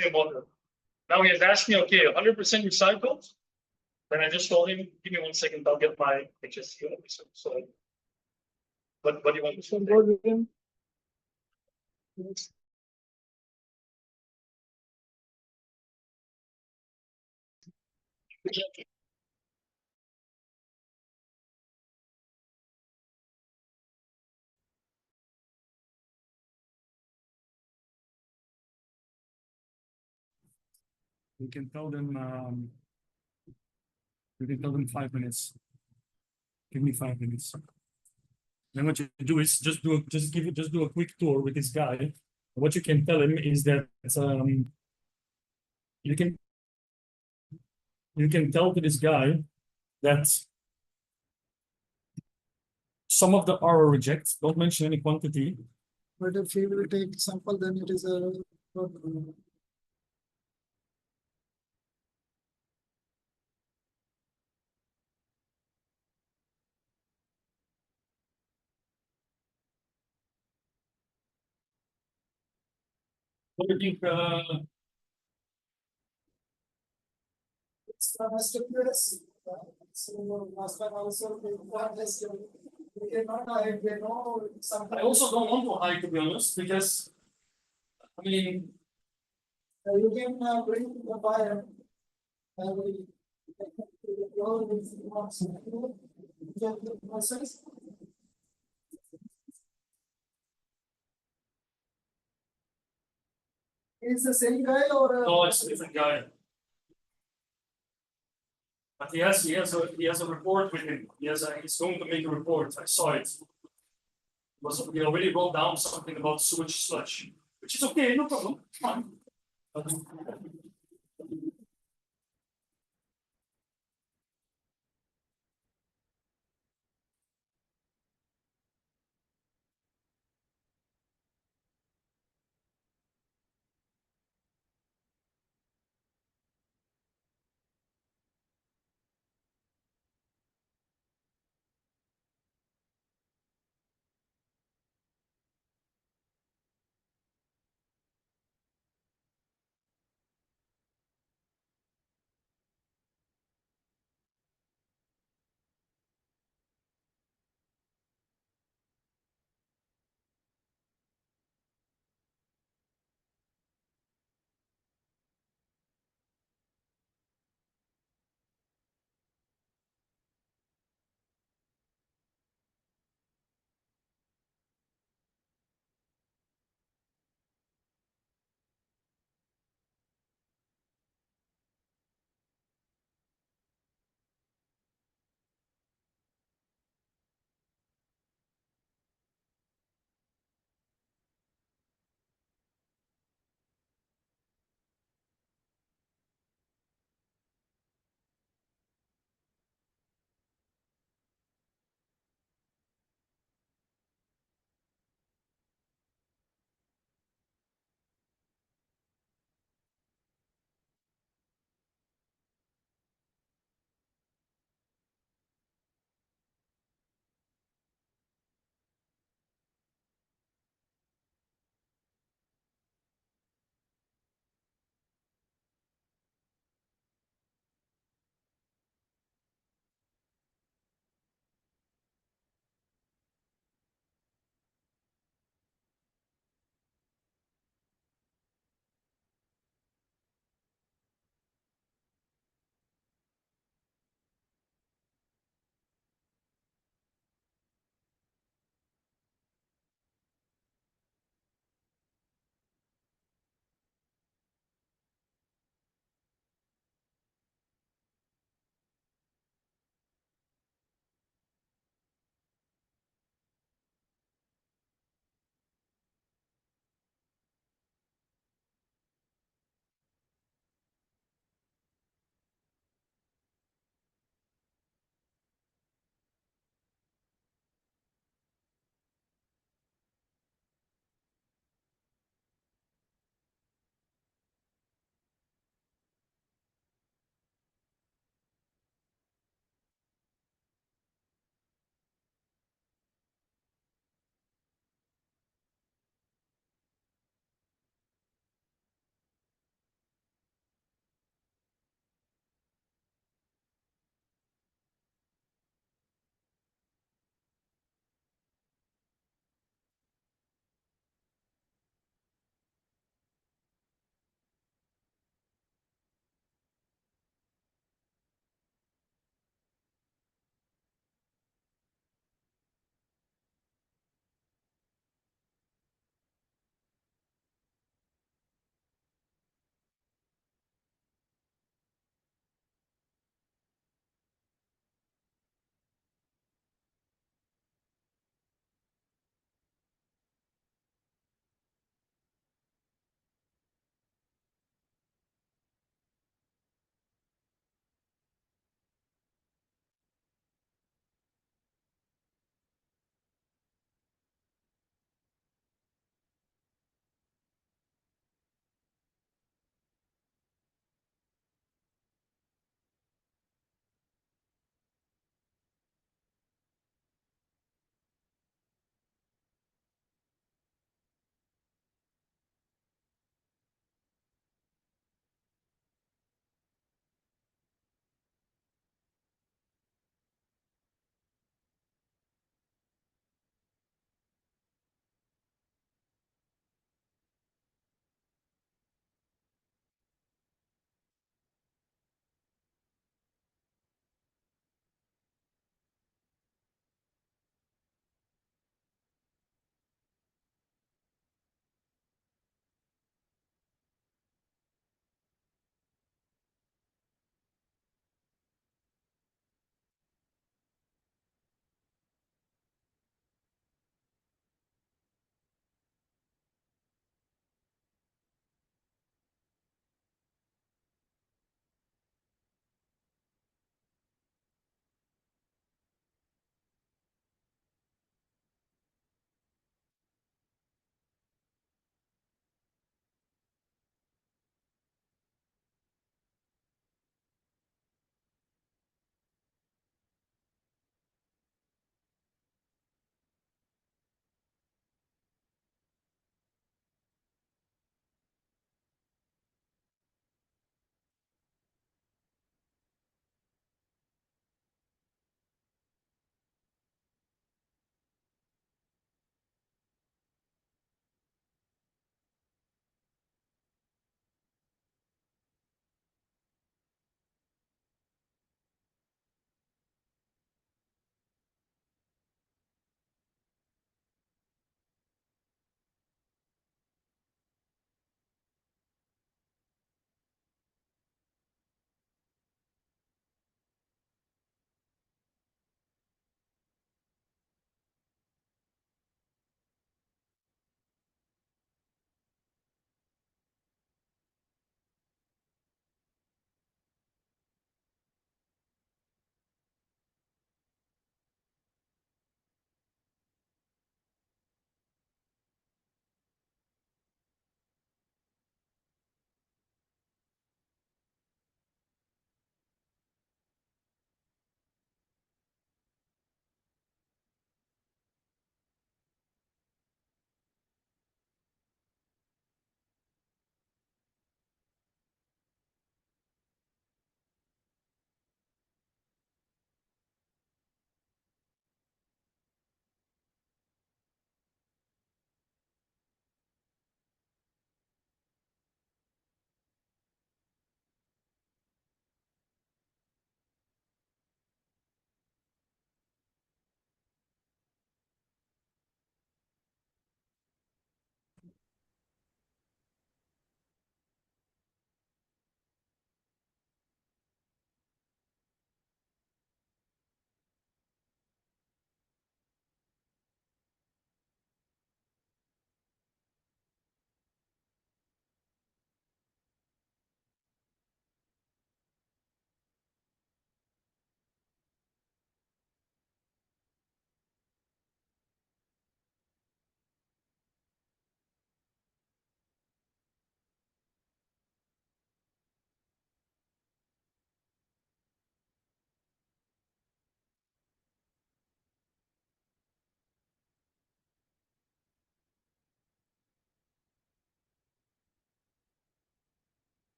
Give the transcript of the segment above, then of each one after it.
Okay, water. Now he has asked me, okay, 100% recycled. Then I just told him, give me 1 second, I'll get my HSC officer. So, what do you want to say? Go with him. We can tell them. We can tell them 5 minutes. Give me 5 minutes. Then what you do is just do a quick tour with this guy. What you can tell him is that you can tell to this guy that some of the are reject. Don't mention any quantity. But if he will take sample, then it is a problem. What do you think? It's stupendous. So last time also we cannot hide. We know something. I also don't want to hide, to be honest, because I mean, You can bring the buyer. Is the same guy or? no, it's a different guy. But he has a report with him. He's going to make a report. I saw it. He already wrote down something about sewage sludge, which is okay, no problem. Fine.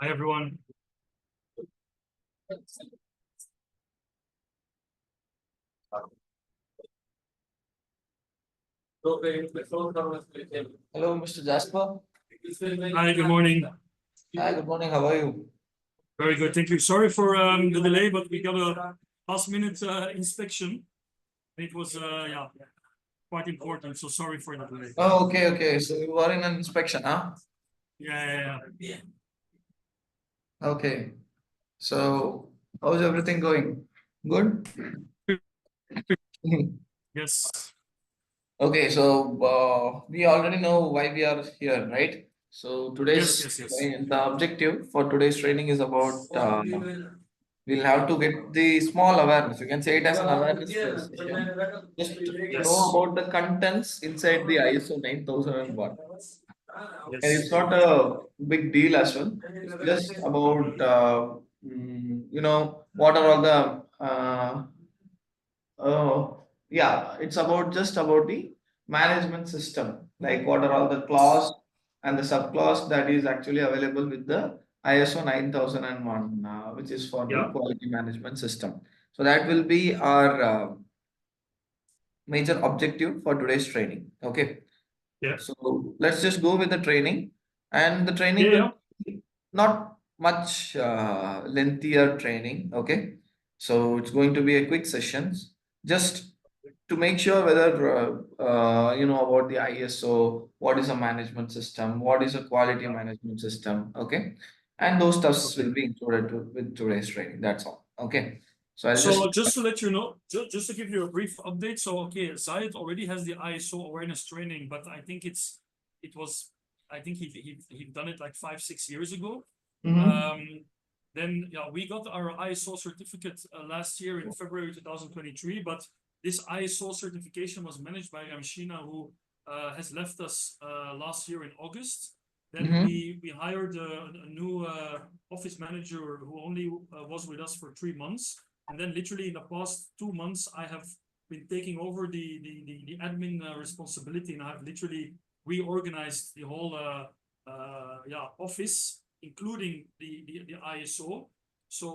Hi, everyone. Hello, Mr. Jasper. Hi, good morning. Hi, good morning. How are you? Very good, thank you. Sorry for the delay, but we got a last minute inspection. It was yeah, quite important, so sorry for the delay. Oh, okay, okay. So you are in an inspection, huh? Yeah. Okay. So how's everything going? Good? Yes, Okay, so we already know why we are here, right? So yes. the objective for today's training is about we'll have to get the small awareness. You can say it as an awareness session. Just to know Yes, about the contents inside the ISO 9001. And it's yes. not a big deal as well. It's just about what are all the yeah, it's about just about the management system, like what are all the clause and the subclause that is actually available with the ISO 9001, which is for the Yeah, quality management system. So that will be our major objective for today's training. Okay. yeah, So let's just go with the training, and the training will yeah. be not much lengthier training. Okay, so it's going to be a quick sessions just to make sure whether you know about the ISO, what is a management system, what is a quality management system. Okay, and those stuffs Okay. will be included with today's training. That's all. Okay, so I'll just So just to let you know, just to give you a brief update. So okay, Zayed already has the ISO awareness training, but I think it was I think he done it like 5-6 years ago. Mhm. Then yeah, we got our ISO certificate last year in February 2023, but this ISO certification was managed by Amshina, who has left us last year in August. Then Mhm. we hired a new office manager who only was with us for 3 months. And then literally in the past 2 months, I have been taking over the admin responsibility, and I've literally reorganized the whole yeah, office, including the ISO. So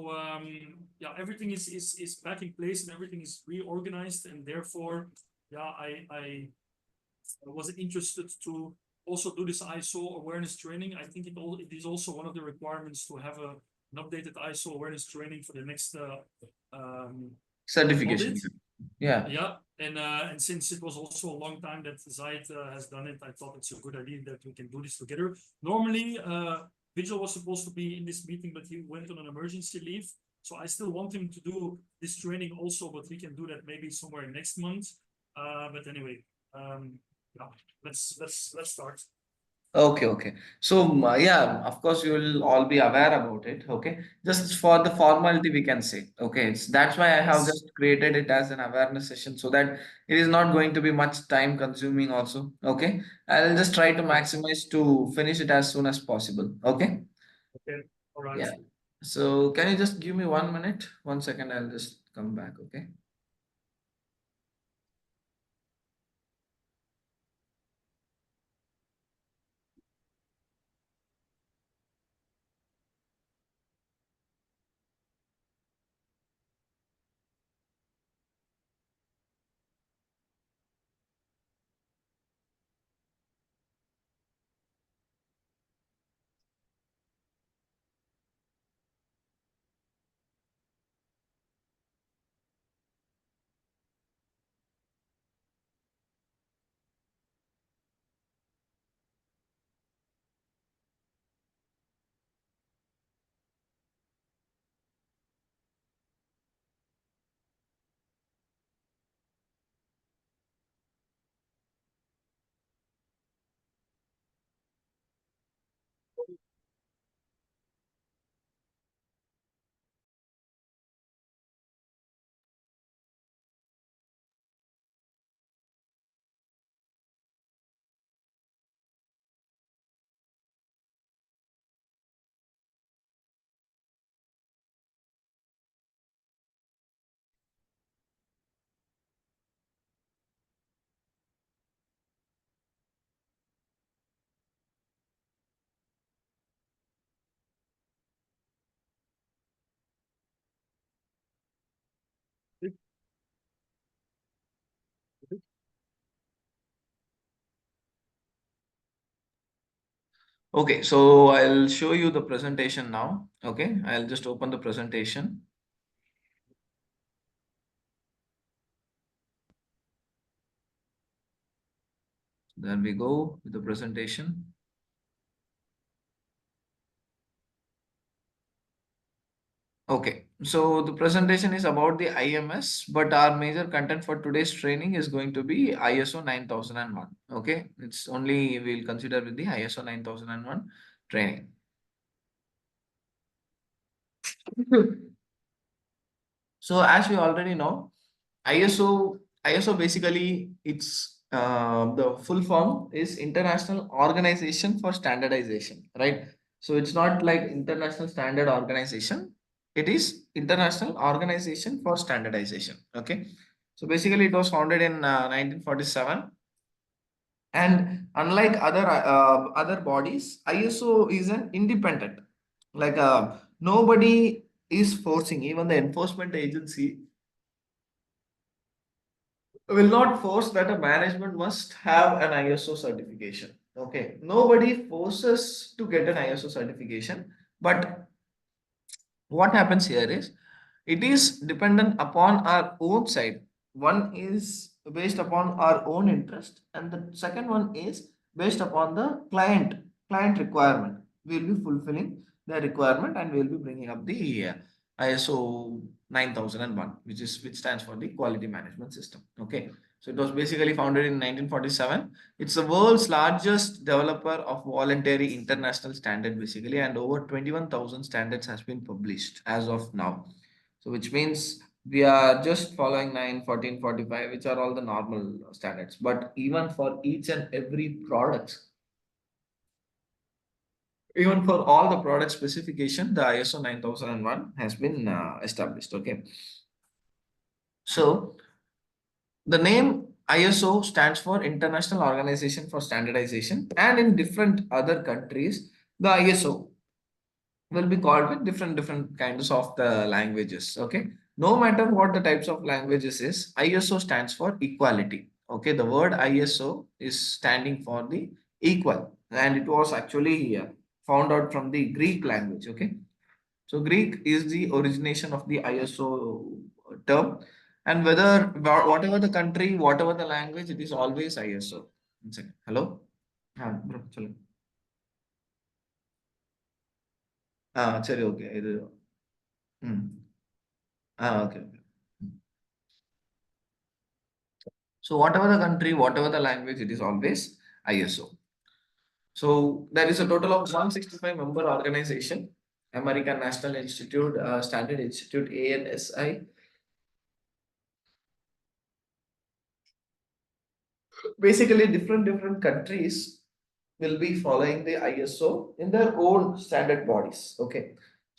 yeah, everything is back in place and everything is reorganized, and therefore, yeah, I was interested to also do this ISO awareness training. I think it is also one of the requirements to have an updated ISO awareness training for the next Certification. audit. Yeah. Yeah, and since it was also a long time that Zaid has done it, I thought it's a good idea that we can do this together. Normally, Vigil was supposed to be in this meeting, but he went on an emergency leave. So I still want him to do this training also, but we can do that maybe somewhere next month. But anyway, yeah, let's start. Okay, okay. So, yeah, of course, you will all be aware about it. Okay. Just for the formality, we can say. Okay. That's why I have Yes. just created it as an awareness session so that it is not going to be much time consuming also. Okay. I'll just try to Okay. maximize to finish it as soon as possible. Okay. Okay. All right. Yeah. So, can you just give me 1 minute? 1 second. I'll just come back. Okay. Okay, so I'll show you the presentation now. Okay, I'll just open the presentation. There we go with the presentation. Okay, so the presentation is about the IMS, but our major content for today's training is going to be ISO 9001. Okay, it's only we'll consider with the ISO 9001 training. So as we already know, ISO basically it's the full form is International Organization for Standardization, right? So it's not like International Standard Organization. It is International Organization for Standardization. Okay. So basically it was founded in 1947, and unlike other bodies, ISO is an independent. Like nobody is forcing, even the enforcement agency will not force that a management must have an ISO certification. Okay, nobody forces to get an ISO certification, but what happens here is it is dependent upon our own side. One is based upon our own interest, and the second one is based upon the client requirement. We'll be fulfilling the requirement, and we'll be bringing up the ISO 9001, which stands for the quality management system. Okay, so it was basically founded in 1947. It's the world's largest developer of voluntary international standard basically, and over 21,000 standards has been published as of now. So which means we are just following 9, 14, 45, which are all the normal standards. But even for each and every product, even for all the product specification, the ISO 9001 has been established. Okay. So the name ISO stands for International Organization for Standardization, and in different other countries, the ISO will be called with different kinds of the languages. Okay, no matter what the types of languages is, ISO stands for equality. Okay, the word ISO is standing for the equal, and it was actually found out from the Greek language. Okay, so Greek is the origination of the ISO term, and whatever the country, whatever the language, it is always ISO. One second. Hello. Bro, chalo. சரி okay இது ம் okay. So whatever the country, whatever the language, it is always ISO. So there is a total of 165 member organization: American National Institute, Standard Institute, ANSI. Basically, different countries will be following the ISO in their own standard bodies. Okay.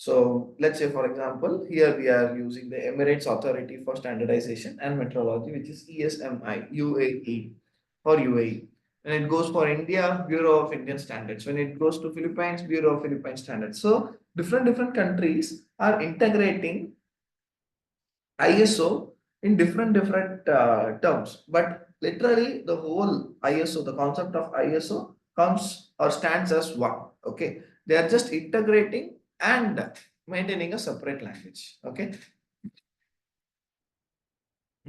So let's say, for example, here we are using the Emirates Authority for Standardization and Metrology, which is ESMI, UAE for UAE. When it goes for India, Bureau of Indian Standards. When it goes to Philippines, Bureau of Philippine Standards. So different countries are integrating ISO in different terms, but literally the whole ISO, the concept of ISO comes or stands as one. Okay, they are just integrating and maintaining a separate language. Okay,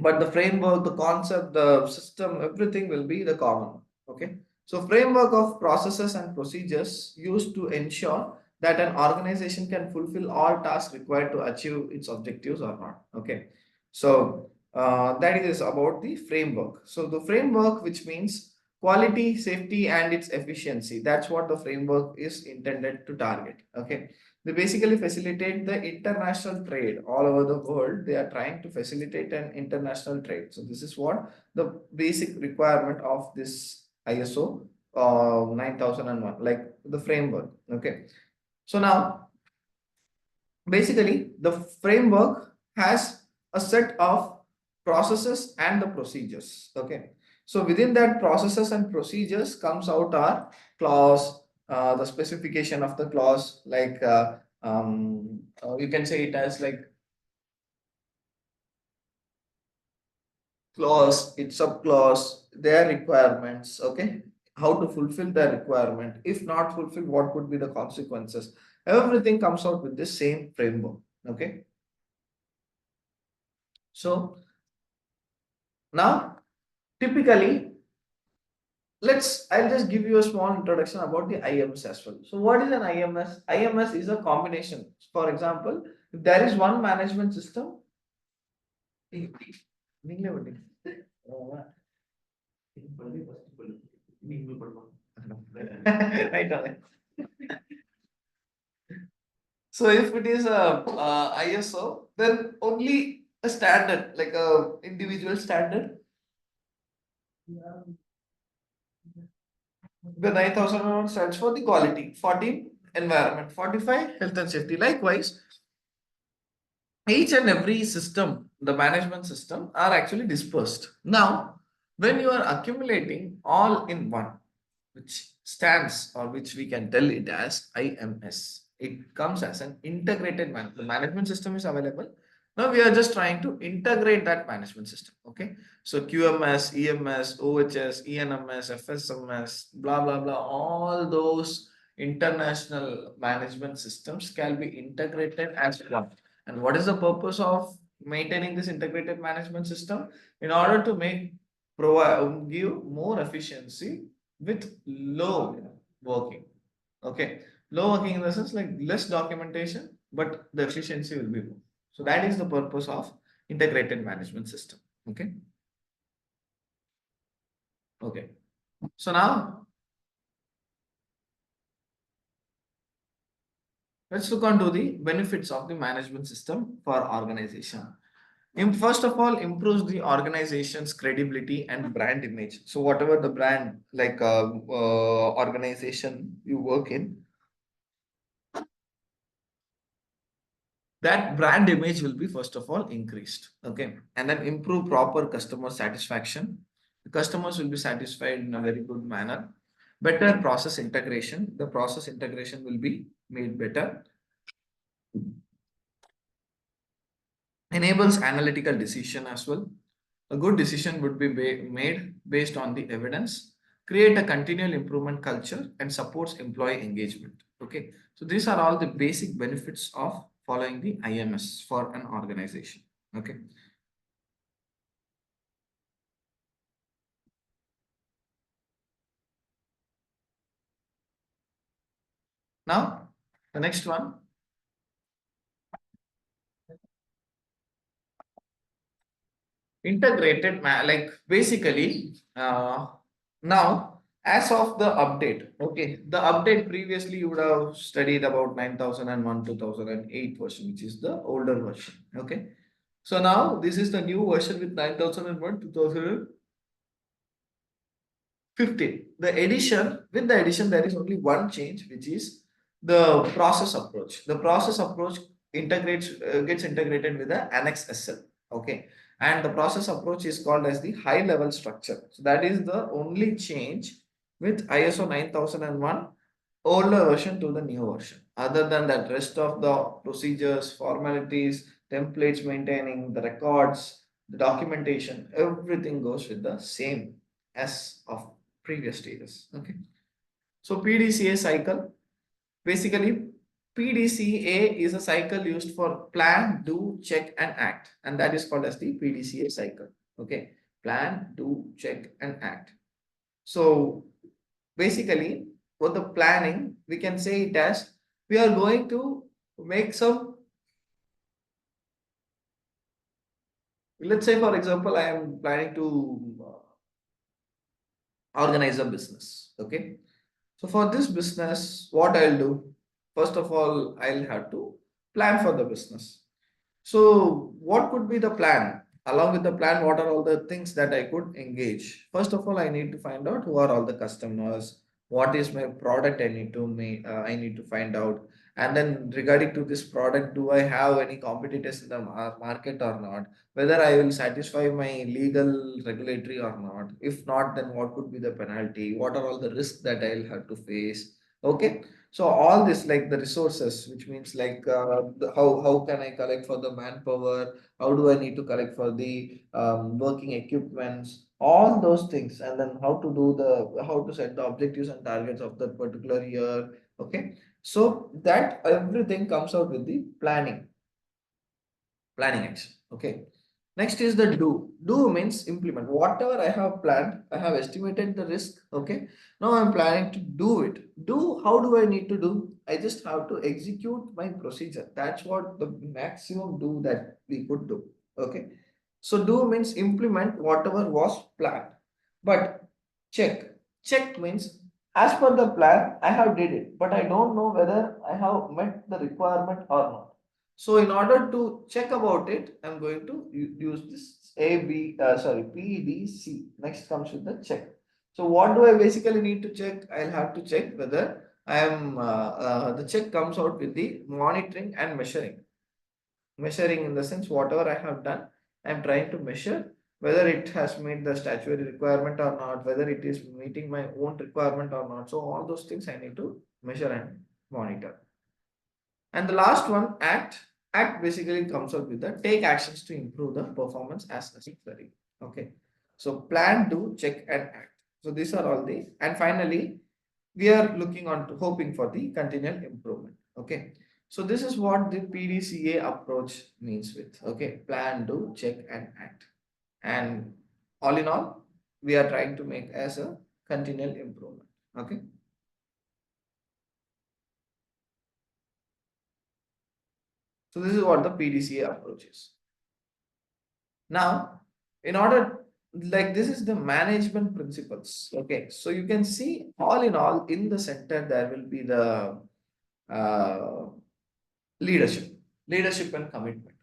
but the framework, the concept, the system, everything will be the common. Okay, so framework of processes and procedures used to ensure that an organization can fulfill all tasks required to achieve its objectives or not. Okay, so that is about the framework. So the framework, which means quality, safety, and its efficiency, that's what the framework is intended to target. Okay, they basically facilitate the international trade all over the world. They are trying to facilitate an international trade. So this is what the basic requirement of this ISO 9001, like the framework. Okay. So now basically the framework has a set of processes and the procedures. Okay. So within that processes and procedures comes out our clause, the specification of the clause, like you can say it as like clause, its subclause, their requirements. Okay, how to fulfill the requirement. If not fulfilled, what could be the consequences? Everything comes out with the same framework. Okay. So now, typically, I'll just give you a small introduction about the IMS as well. So what is an IMS? IMS is a combination. For example, if there is one management system, நீங்களே வந்தீங்க. Right on it. So if it is a ISO, then only a standard, like a individual standard. The 9001 stands for the quality, 14 environment, 45 health and safety. Likewise, each and every system, the management system, are actually dispersed. Now, when you are accumulating all in one, which stands or which we can tell it as IMS, it comes as an integrated the management system is available. Now we are just trying to integrate that management system. Okay. So QMS, EMS, OHS, ENMS, FSMS, blah, blah, blah, all those international management systems can be integrated as one. And what is the purpose of maintaining this integrated management system? In order to give more efficiency with low working. Okay. Low working in the sense like less documentation, but the efficiency will be more. So that is the purpose of integrated management system. Okay. Okay. So now let's look on to the benefits of the management system for organization. First of all, improves the organization's credibility and brand image. So whatever the brand like organization you work in, that brand image will be first of all increased. Okay. And then improve proper customer satisfaction. The customers will be satisfied in a very good manner. Better process integration. The process integration will be made better. Enables analytical decision as well. A good decision would be made based on the evidence, create a continual improvement culture, and supports employee engagement. Okay, so these are all the basic benefits of following the IMS for an organization. Okay. Now, the next one. Integrated, like basically, now as of the update, okay, the update previously you would have studied about 9001 2008 version, which is the older version. Okay, so now this is the new version with 9001 2015. The addition, there is only one change, which is the process approach. The process approach gets integrated with the Annex SL. Okay, and the process approach is called as the high level structure. So that is the only change with ISO 9001 older version to the new version. Other than that, rest of the procedures, formalities, templates, maintaining the records, the documentation, everything goes with the same as of previous status. Okay. So PDCA cycle, basically PDCA is a cycle used for plan, do, check, and act, and that is called as the PDCA cycle. Okay, plan, do, check, and act. So basically, for the planning, we can say it as we are going to make some. Let's say, for example, I am planning to organize a business. Okay, so for this business, what I'll do, first of all, I'll have to plan for the business. So what could be the plan? Along with the plan, what are all the things that I could engage? First of all, I need to find out who are all the customers, what is my product I need to make, I need to find out. And then regarding to this product, do I have any competitors in the market or not? Whether I will satisfy my legal regulatory or not. If not, then what could be the penalty? What are all the risks that I'll have to face? Okay, so all this like the resources, which means like how can I collect for the manpower? How do I need to collect for the working equipments? All those things, and then how to do the how to set the objectives and targets of that particular year. Okay, so that everything comes out with the planning action. Okay. Next is the do. Do means implement. Whatever I have planned, I have estimated the risk. Okay. Now I'm planning to do it. Do, how do I need to do? I just have to execute my procedure. That's what the maximum do that we could do. Okay. So do means implement whatever was planned. But check. Check means as per the plan, I have did it, but I don't know whether I have met the requirement or not. So in order to check about it, I'm going to use this PDC. Next comes with the check. So what do I basically need to check? I'll have to check whether I am the check comes out with the monitoring and measuring. Measuring in the sense whatever I have done, I'm trying to measure whether it has met the statutory requirement or not, whether it is meeting my own requirement or not. So all those things I need to measure and monitor. And the last one, act. Act basically comes up with the take actions to improve the performance as necessary. Okay. So plan, do, check, and act. So these are all the, and finally, we are looking on to hoping for the continual improvement. Okay. So this is what the PDCA approach means with, okay, plan, do, check, and act. And all in all, we are trying to make as a continual improvement. Okay. So this is what the PDCA approach is. Now, in order, like this is the management principles. Okay, so you can see all in all in the center there will be the uh, leadership, leadership and commitment.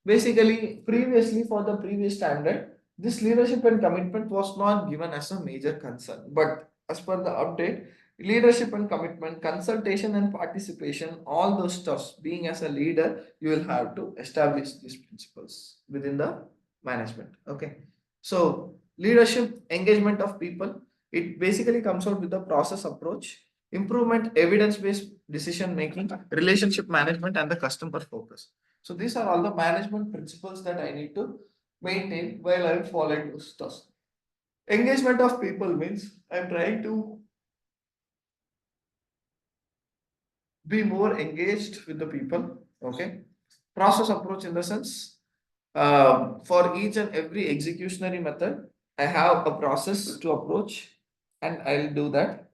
Basically, previously for the previous standard, this leadership and commitment was not given as a major concern. But as per the update, leadership and commitment, consultation and participation, all those stuffs, being as a leader, you will have to establish these principles within the management. Okay. So leadership, engagement of people, it basically comes out with the process approach, improvement, evidence-based decision making, relationship management, and the customer focus. So these are all the management principles that I need to maintain while I'm following those stuff. Engagement of people means I'm trying to be more engaged with the people. Okay. Process approach in the sense for each and every executionary method, I have a process to approach and I'll do that.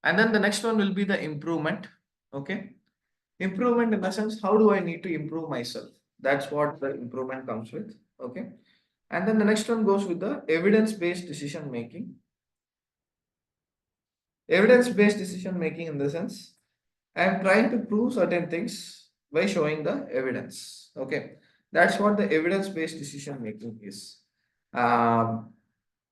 And then the next one will be the improvement. Okay. Improvement in the sense, how do I need to improve myself? That's what the improvement comes with. Okay. And then the next one goes with the evidence-based decision making. Evidence-based decision making in the sense, I am trying to prove certain things by showing the evidence. Okay. That's what the evidence-based decision making is. Um,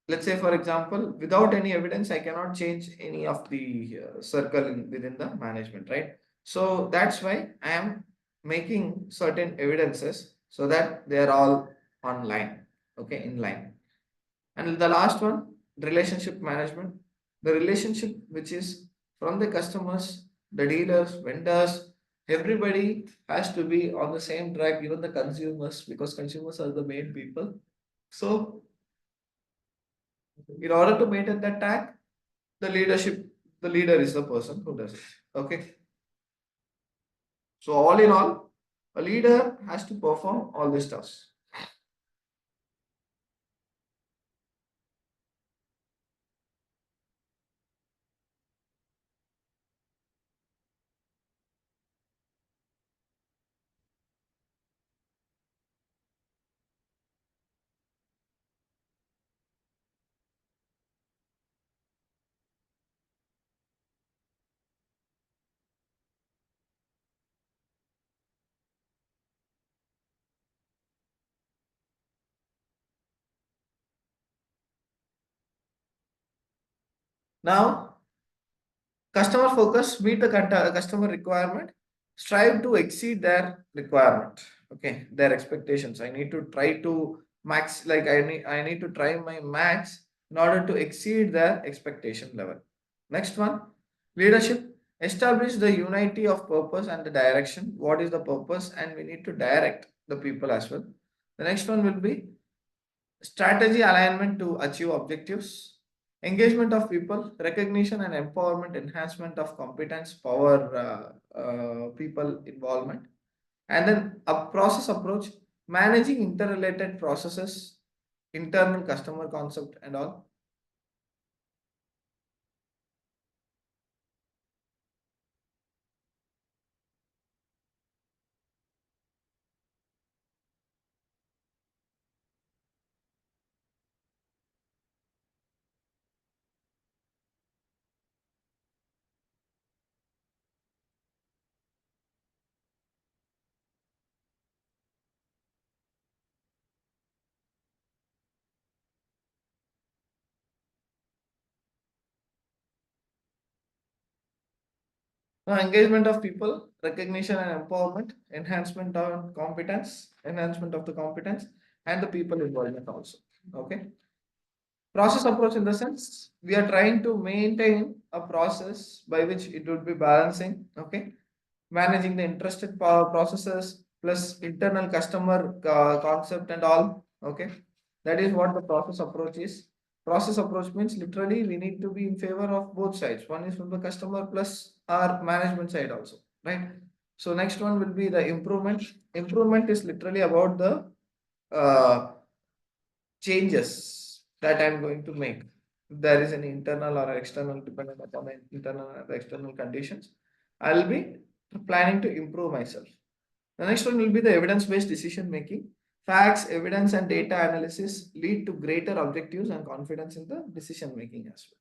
let's say, for example, without any evidence, I cannot change any of the circle within the management, right? So that's why I am making certain evidences so that they are all online, okay, in line. And the last one, relationship management, the relationship which is from the customers, the dealers, vendors, everybody has to be on the same track, even the consumers, because consumers are the main people. So in order to maintain that tag, the leader is the person who does it. Okay. So all in all, a leader has to perform all these tasks. Now, customer focus, meet the customer requirement, strive to exceed their requirement. Okay, their expectations. I need to try to max, like I need to try my max in order to exceed their expectation level. Next one, leadership. Establish the unity of purpose and the direction. What is the purpose? And we need to direct the people as well. The next one will be strategy alignment to achieve objectives, engagement of people, recognition and empowerment, enhancement of competence, power, people involvement, and then a process approach, managing interrelated processes, internal customer concept and all. Now, engagement of people, recognition and empowerment, enhancement of competence, enhancement of the competence, and the people involvement also. Okay. Process approach in the sense we are trying to maintain a process by which it would be balancing, okay, managing the interested processes plus internal customer concept and all, okay. That is what the process approach is. Process approach means literally we need to be in favor of both sides. One is from the customer plus our management side also, right? So next one will be the improvement. Improvement is literally about the uh, changes that I'm going to make. If there is an internal or external, depending upon the internal and the external conditions, I'll be planning to improve myself. The next one will be the evidence-based decision making. Facts, evidence, and data analysis lead to greater objectives and confidence in the decision making as well.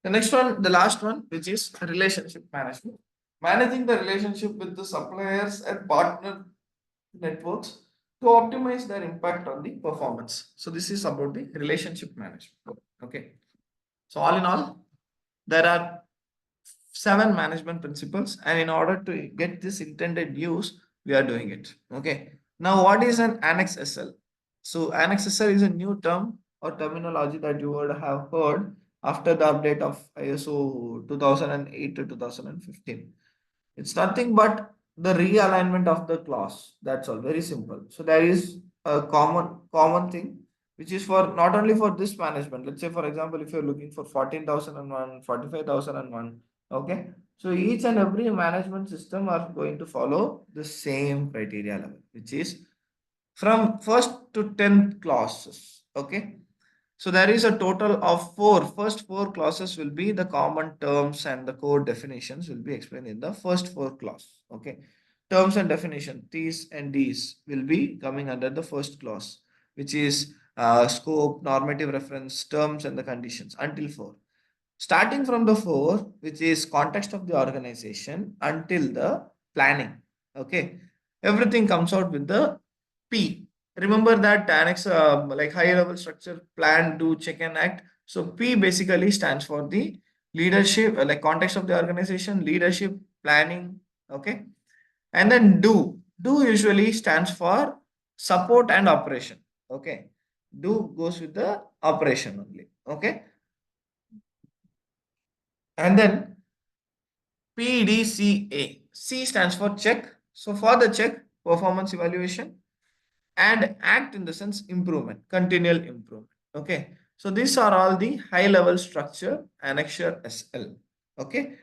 The next one, the last one, which is relationship management. Managing the relationship with the suppliers and partner networks to optimize their impact on the performance. So this is about the relationship management. Okay. So all in all, there are 7 management principles, and in order to get this intended use, we are doing it. Okay. Now, what is an Annex SL? So Annex SL is a new term or terminology that you would have heard after the update of ISO 2008 to 2015. It's nothing but the realignment of the clause. That's all. Very simple. So there is a common thing which is for not only for this management. Let's say, for example, if you're looking for 14,001, 45,001, okay. So each and every management system are going to follow the same criteria level, which is from first to 10th clauses. Okay. So there is a total of four. First four clauses will be the common terms and the core definitions will be explained in the first four clause. Okay. Terms and definition, T's and D's will be coming under the first clause, which is scope, normative reference, terms and the conditions until 4. Starting from the 4, which is context of the organization until the planning. Okay. Everything comes out with the P. Remember that annex, like higher level structure, plan, do, check, and act. So P basically stands for the leadership, like context of the organization, leadership, planning. Okay. And then do. Do usually stands for support and operation. Okay. Do goes with the operation only. Okay. And then PDCA. C stands for check. So for the check, performance evaluation, and act in the sense improvement, continual improvement. Okay. So these are all the high level structure annexure SL. Okay.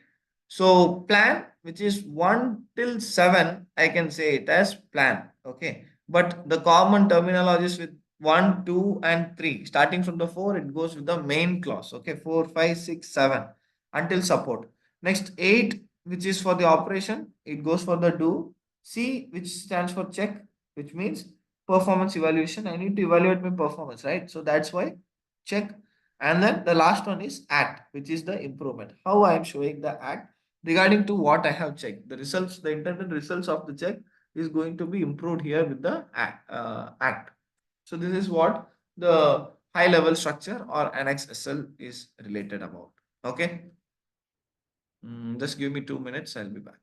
So plan, which is 1 till 7, I can say it as plan. Okay. But the common terminologies with 1, 2, and 3, starting from the 4, it goes with the main clause. Okay. 4, 5, 6, 7 until support. Next 8, which is for the operation, it goes for the do. C, which stands for check, which means performance evaluation. I need to evaluate my performance, right? So that's why check. And then the last one is act, which is the improvement. How I am showing the act. regarding to what I have checked. The results, the intended results of the check is going to be improved here with the act. So this is what the high level structure or Annex SL is related about. Okay. Just give me 2 minutes. I'll be back.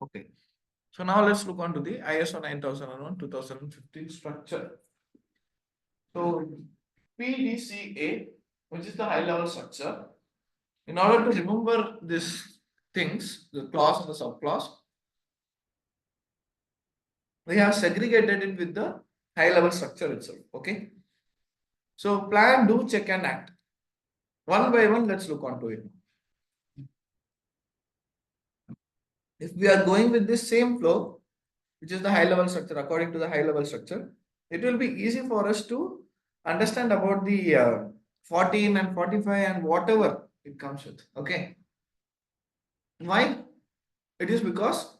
Okay. So now let's look on to the ISO 9001 2015 structure. So PDCA, which is the high level structure, in order to remember these things, the clause and the subclause, we have segregated it with the high level structure itself. Okay. So plan, do, check, and act. One by one, let's look onto it. If we are going with this same flow, which is the high level structure, according to the high level structure, it will be easy for us to understand about the 14 and 45 and whatever it comes with. Okay. Why? It is because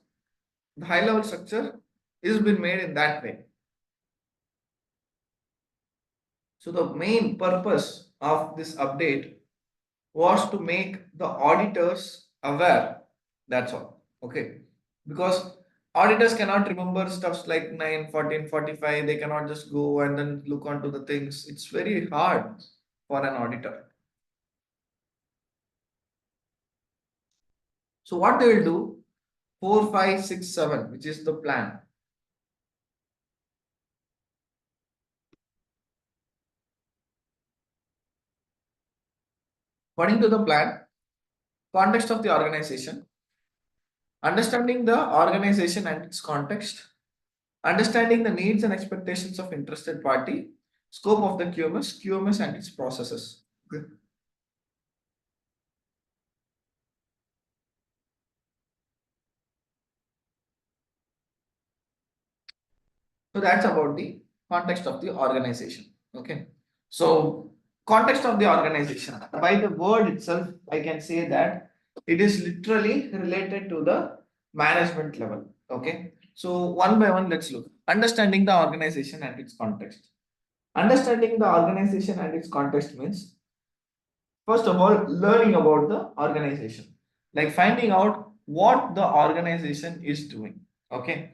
the high level structure is been made in that way. So the main purpose of this update was to make the auditors aware. That's all. Okay. Because auditors cannot remember stuffs like 9, 14, 45. They cannot just go and then look onto the things. It's very hard for an auditor. So what they will do, 4, 5, 6, 7, which is the plan. According to the plan, context of the organization, understanding the organization and its context, understanding the needs and expectations of interested party, scope of the QMS and its processes. Okay. So that's about the context of the organization. Okay. So context of the organization, by the word itself, I can say that it is literally related to the management level. Okay. So one by one, let's look. Understanding the organization and its context. Understanding the organization and its context means, first of all, learning about the organization, like finding out what the organization is doing. Okay.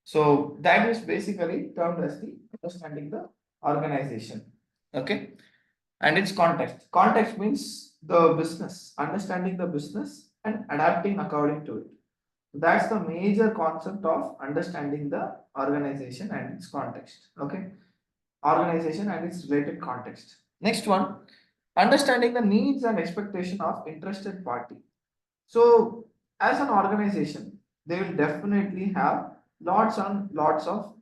So that is basically termed as the understanding the organization. Okay. And its context. Context means the business, understanding the business and adapting according to it. That's the major concept of understanding the organization and its context. Okay. Organization and its related context. Next one, understanding the needs and expectation of interested party. So as an organization, they will definitely have lots and lots of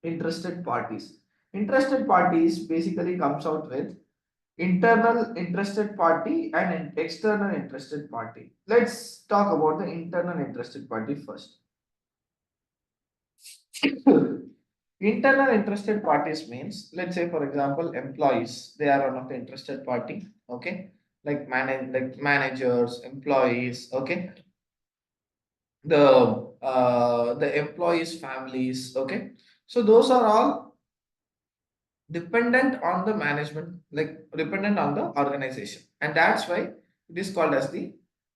interested parties. Interested parties basically comes out with internal interested party and an external interested party. Let's talk about the internal interested party first. Internal interested parties means, let's say for example, employees, they are one of the interested party. Okay. Like managers, employees. Okay. The employees' families. Okay. So those are all dependent on the management, like dependent on the organization, and that's why it is called as the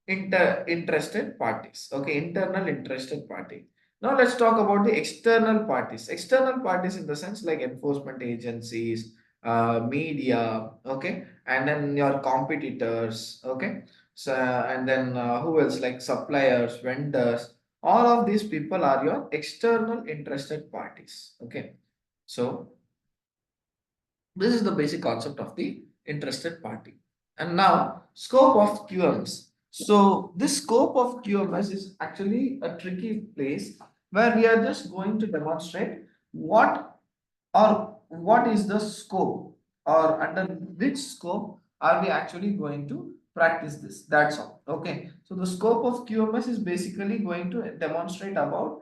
interested parties. Okay, internal interested party. Now let's talk about the external parties. External parties in the sense like enforcement agencies, media. Okay, and then your competitors. Okay, so and then who else, like suppliers, vendors. All of these people are your external interested parties. Okay, so this is the basic concept of the interested party. And now, scope of QMS. So this scope of QMS is actually a tricky place where we are just going to demonstrate what is the scope, or under which scope are we actually going to practice this. That's all. Okay. So the scope of QMS is basically going to demonstrate about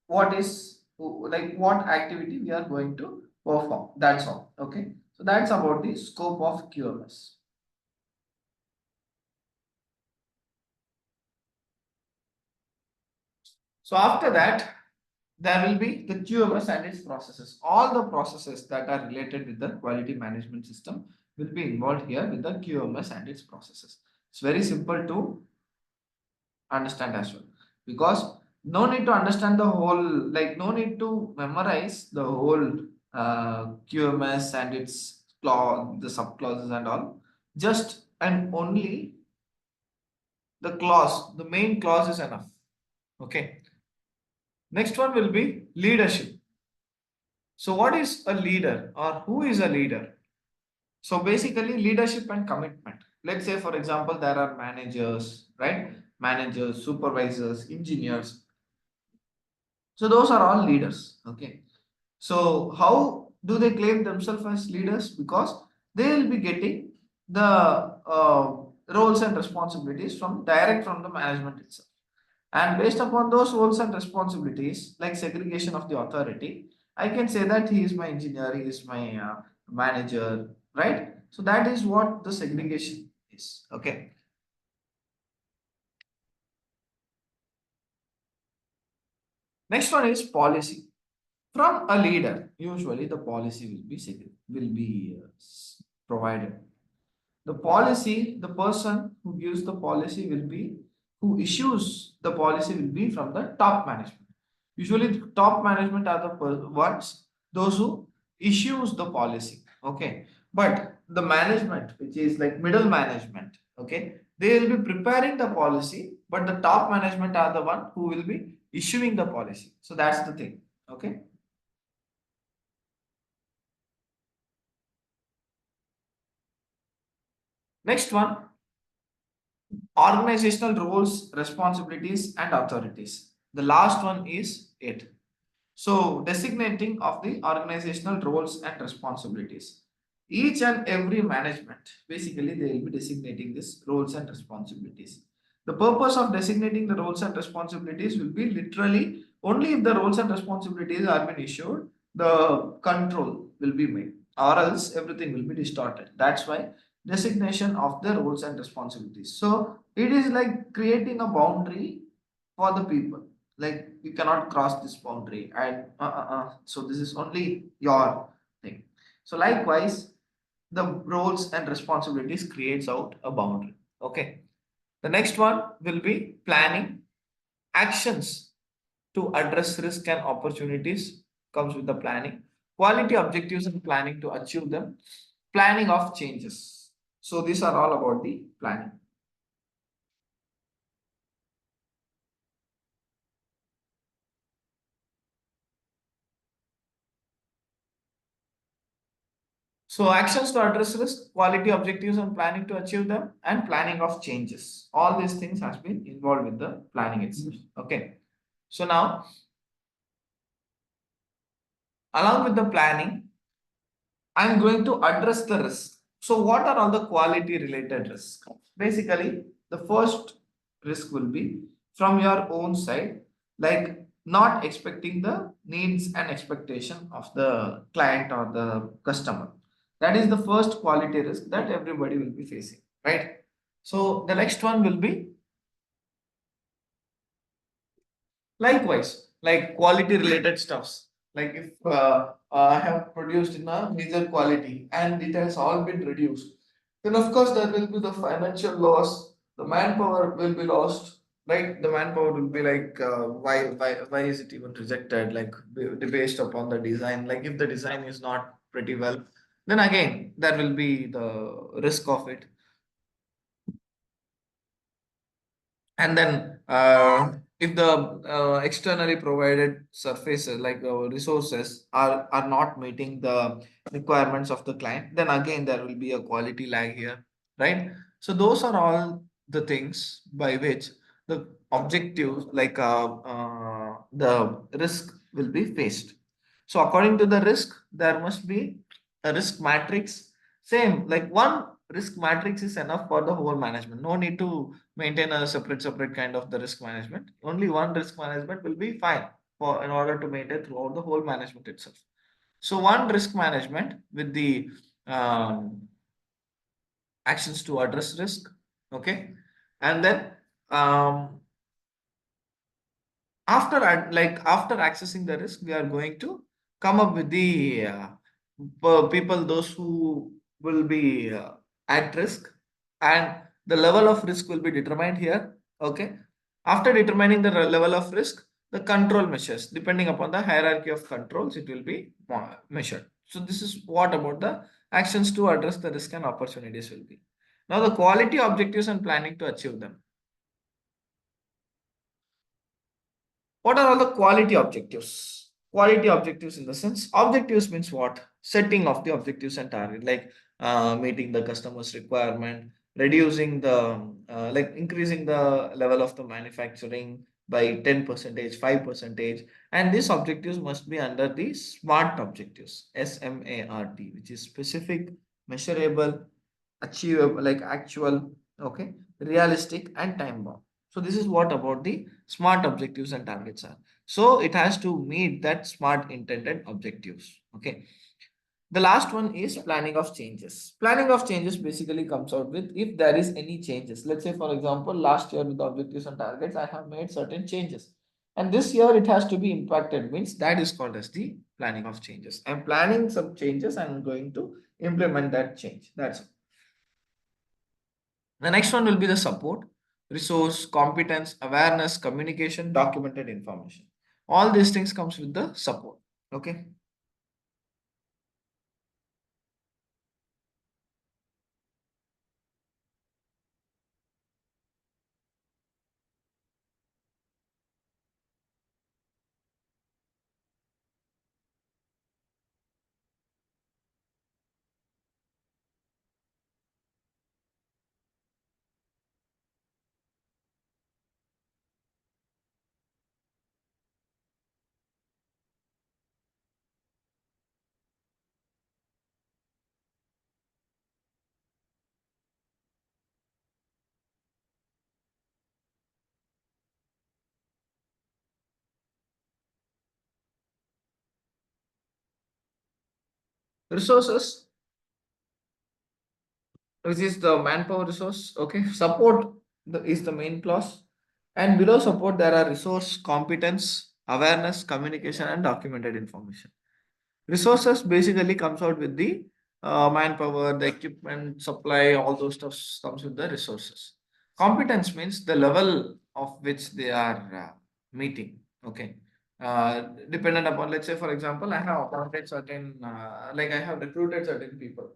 what is, like, what activity we are going to perform. That's all. Okay. So that's about the scope of QMS. So after that, there will be the QMS and its processes. All the processes that are related with the quality management system will be involved here with the QMS and its processes. It's very simple to understand as well, because no need to understand the whole, like no need to memorize the whole QMS and its clause, the sub clauses and all. Just and only the main clause is enough. Okay. Next one will be leadership. So what is a leader or who is a leader? So basically leadership and commitment. Let's say for example, there are managers, right? Managers, supervisors, engineers. So those are all leaders. Okay. So how do they claim themselves as leaders? Because they will be getting the roles and responsibilities from direct from the management itself. And based upon those roles and responsibilities, like segregation of the authority, I can say that he is my engineer, he is my manager, right? So that is what the segregation is. Okay. Next one is policy. From a leader, usually the policy will be provided. The policy, the person who gives the policy will be, who issues the policy will be from the top management. Usually the top management are the ones, those who issues the policy. Okay. But the management, which is like middle management, okay, they will be preparing the policy, but the top management are the one who will be issuing the policy. So that's the thing. Okay. Next one, organizational roles, responsibilities, and authorities. The last one is it. So, designating of the organizational roles and responsibilities. Each and every management, basically, they will be designating these roles and responsibilities. The purpose of designating the roles and responsibilities will be literally only if the roles and responsibilities are been issued, the control will be made, or else everything will be distorted. That's why designation of the roles and responsibilities. So, it is like creating a boundary for the people, like you cannot cross this boundary, and so this is only your thing. So likewise the roles and responsibilities creates out a boundary. Okay. The next one will be planning. Actions to address risk and opportunities comes with the planning. Quality objectives and planning to achieve them. Planning of changes. So these are all about the planning. So actions to address risk, quality objectives and planning to achieve them, and planning of changes. All these things has been involved with the planning itself. Okay. So now, along with the planning, I'm going to address the risk. So what are all the quality related risks? Basically, the first risk will be from your own side, like not expecting the needs and expectation of the client or the customer. That is the first quality risk that everybody will be facing, right? So the next one will be likewise, like quality related stuffs. Like if I have produced in a major quality and it has all been reduced, then of course there will be the financial loss, the manpower will be lost, right? The manpower will be like, why is it even rejected? Like based upon the design. Like if the design is not pretty well, then again there will be the risk of it. And then if the externally provided surfaces like resources are not meeting the requirements of the client, then again there will be a quality lag here, right? So those are all the things by which the objectives, like the risk will be faced. So according to the risk, there must be a risk matrix. Same, like one risk matrix is enough for the whole management. No need to maintain a separate kind of the risk management. Only one risk management will be fine for in order to maintain throughout the whole management itself. So one risk management with the actions to address risk. Okay. And then um, after accessing the risk, we are going to come up with the people, those who will be at risk, and the level of risk will be determined here. Okay. After determining the level of risk, the control measures, depending upon the hierarchy of controls, it will be measured. So this is what about the actions to address the risk and opportunities will be. Now the quality objectives and planning to achieve them. What are all the quality objectives? Quality objectives in the sense, objectives means what? Setting of the objectives and target, like meeting the customer's requirement, reducing the like increasing the level of the manufacturing by 10 percentage, 5 percentage, and these objectives must be under the SMART objectives, SMART, which is specific, measurable, achievable, like actual, okay, realistic, and time bound. So this is what about the SMART objectives and targets are. So it has to meet that SMART intended objectives. Okay. The last one is planning of changes. Planning of changes basically comes out with if there is any changes. Let's say, for example, last year with the objectives and targets, I have made certain changes. And this year it has to be impacted, means that is called as the planning of changes. I'm planning some changes and I'm going to implement that change. That's it. The next one will be the support, resource, competence, awareness, communication, documented information. All these things comes with the support. Okay. Resources, which is the manpower resource. Okay. Support is the main clause. And below support, there are resource, competence, awareness, communication, and documented information. Resources basically comes out with the manpower, the equipment, supply, all those stuff comes with the resources. Competence means the level of which they are meeting. Okay. Dependent upon, let's say, for example, I have appointed certain, like I have recruited certain people.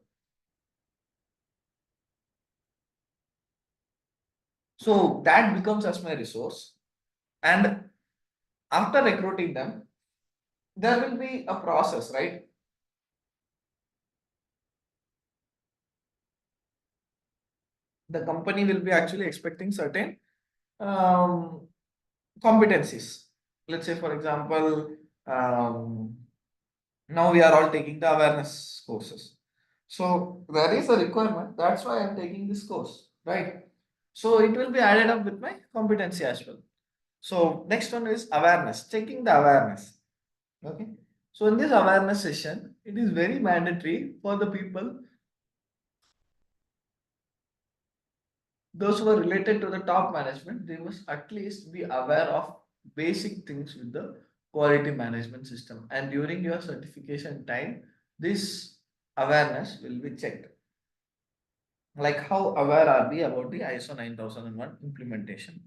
So that becomes as my resource. And after recruiting them, there will be a process, right? The company will be actually expecting certain um, competencies. Let's say, for example, um, now we are all taking the awareness courses. So there is a requirement. That's why I'm taking this course, right? So it will be added up with my competency as well. So next one is awareness, checking the awareness. Okay. So in this awareness session, it is very mandatory for the people, those who are related to the top management, they must at least be aware of basic things with the quality management system. And during your certification time, this awareness will be checked. Like how aware are we about the ISO 9001 implementation?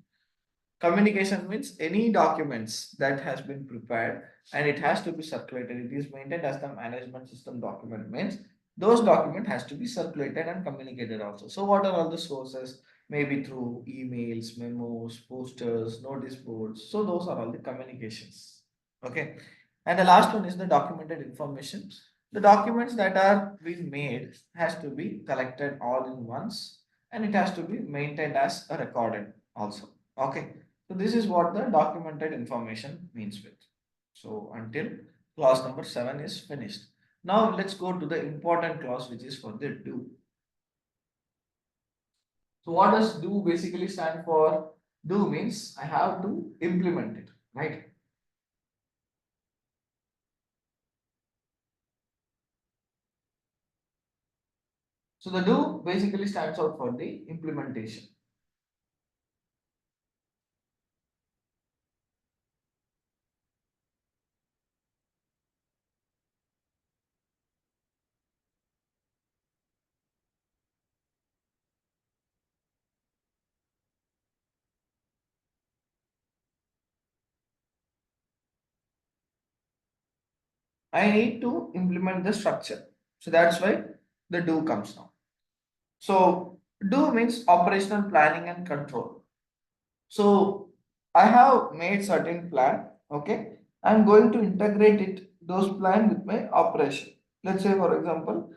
Communication means any documents that has been prepared and it has to be circulated. It is maintained as the management system document, means those document has to be circulated and communicated also. So what are all the sources? Maybe through emails, memos, posters, notice boards. So those are all the communications. Okay. And the last one is the documented information. The documents that are being made has to be collected all in once and it has to be maintained as a recorded also. Okay. So this is what the documented information means with. So until clause number 7 is finished. Now let's go to the important clause which is for the do. So what does do basically stand for? Do means I have to implement it, right? So the do basically stands out for the implementation. I need to implement the structure. So that's why the do comes now. So do means operational planning and control. So I have made certain plan Okay, I'm going to integrate those plan with my operation. Let's say, for example,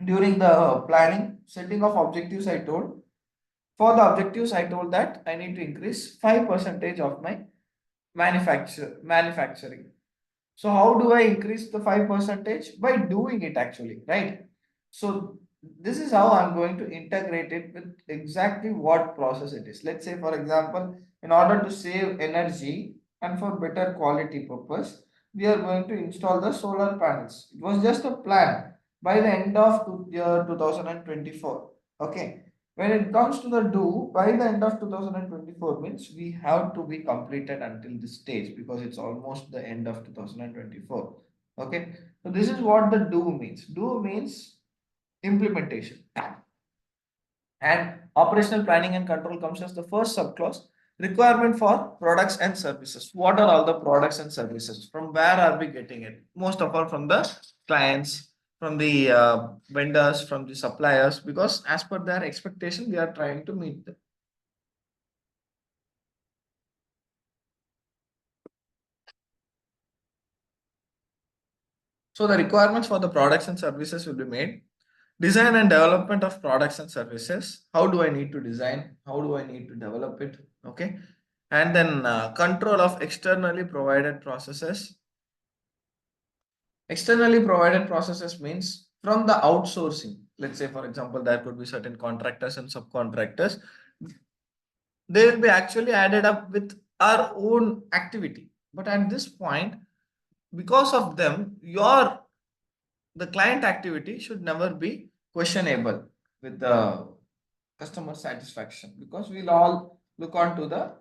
during the planning, setting of objectives, I told for the objectives, I told that I need to increase 5% of my manufacturing. So how do I increase the 5% by doing it actually, right? So this is how I'm going to integrate it with exactly what process it is. Let's say, for example, in order to save energy and for better quality purpose, we are going to install the solar panels. It was just a plan by the end of year 2024. Okay. When it comes to the do, by the end of 2024 means we have to be completed until this stage because it's almost the end of 2024. Okay. So this is what the do means. Do means implementation. And operational planning and control comes as the first subclause. Requirement for products and services. What are all the products and services? From where are we getting it? Most of all from the clients, from the vendors, from the suppliers, because as per their expectation, we are trying to meet them. So the requirements for the products and services will be made. Design and development of products and services. How do I need to design? How do I need to develop it? Okay. And then control of externally provided processes. Externally provided processes means from the outsourcing. Let's say, for example, there could be certain contractors and subcontractors. They will be actually added up with our own activity. But at this point, because of them, the client activity should never be questionable with the customer satisfaction because we'll all look on to the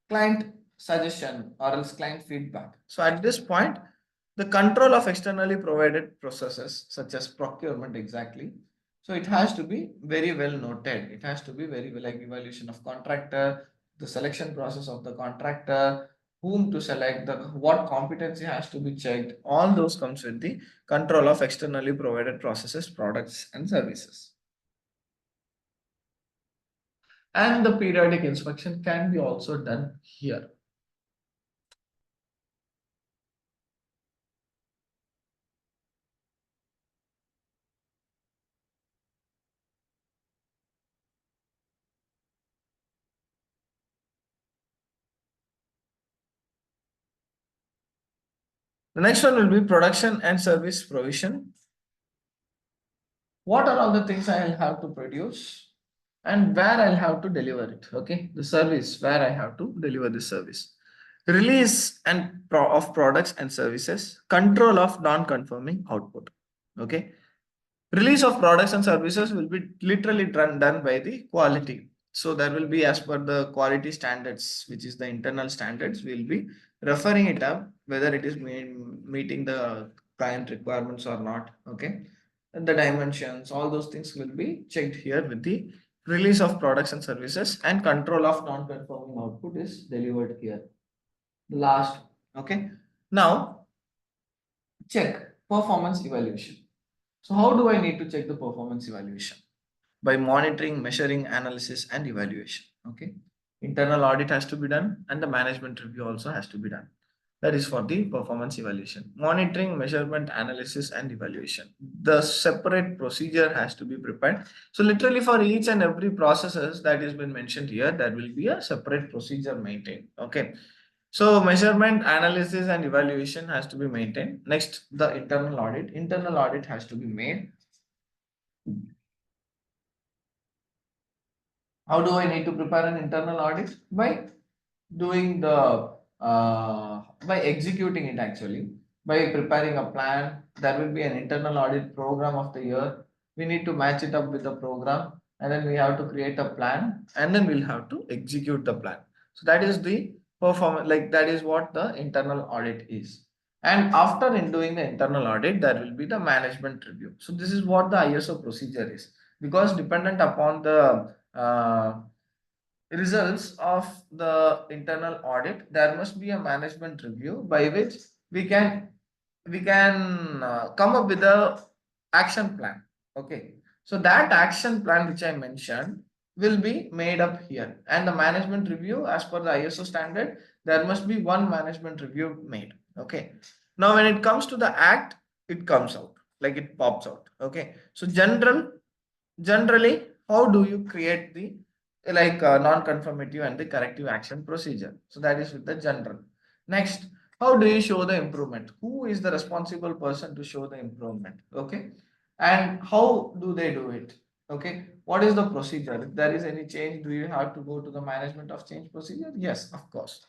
client suggestion or else client feedback. So at this point, the control of externally provided processes such as procurement exactly. So it has to be very well noted. It has to be very well like evaluation of contractor, the selection process of the contractor, whom to select, the what competency has to be checked. All those comes with the control of externally provided processes, products and services. And the periodic inspection can be also done here. The next one will be production and service provision. What are all the things I'll have to produce and where I'll have to deliver it? Okay, the service, where I have to deliver the service. Release of products and services, control of non-conforming output. Okay, release of products and services will be literally done by the quality. So there will be as per the quality standards, which is the internal standards, we'll be referring it up whether it is meeting the client requirements or not. Okay, and the dimensions, all those things will be checked here with the release of products and services, and control of non-conforming output is delivered here. Last, okay. Now check performance evaluation. So how do I need to check the performance evaluation? By monitoring, measuring, analysis, and evaluation. Okay. Internal audit has to be done and the management review also has to be done. That is for the performance evaluation. Monitoring, measurement, analysis, and evaluation. The separate procedure has to be prepared. So literally for each and every processes that has been mentioned here, there will be a separate procedure maintained. Okay. So measurement, analysis, and evaluation has to be maintained. Next, the internal audit. Internal audit has to be made. How do I need to prepare an internal audit? By doing the by executing it actually, by preparing a plan. There will be an internal audit program of the year. We need to match it up with the program, and then we have to create a plan, and then we'll have to execute the plan. So that is the performance, like that is what the internal audit is. And after in doing the internal audit, there will be the management review. So this is what the ISO procedure is, because dependent upon the results of the internal audit, there must be a management review by which we can come up with a action plan. Okay, so that action plan which I mentioned will be made up here, and the management review as per the ISO standard there must be one management review made. Okay. Now, when it comes to the act, it comes out, like it pops out. Okay. So generally, how do you create the like non-conformative and the corrective action procedure? So that is with the general. Next, how do you show the improvement? Who is the responsible person to show the improvement? Okay. And how do they do it? Okay. What is the procedure? If there is any change, do you have to go to the management of change procedure? Yes, of course.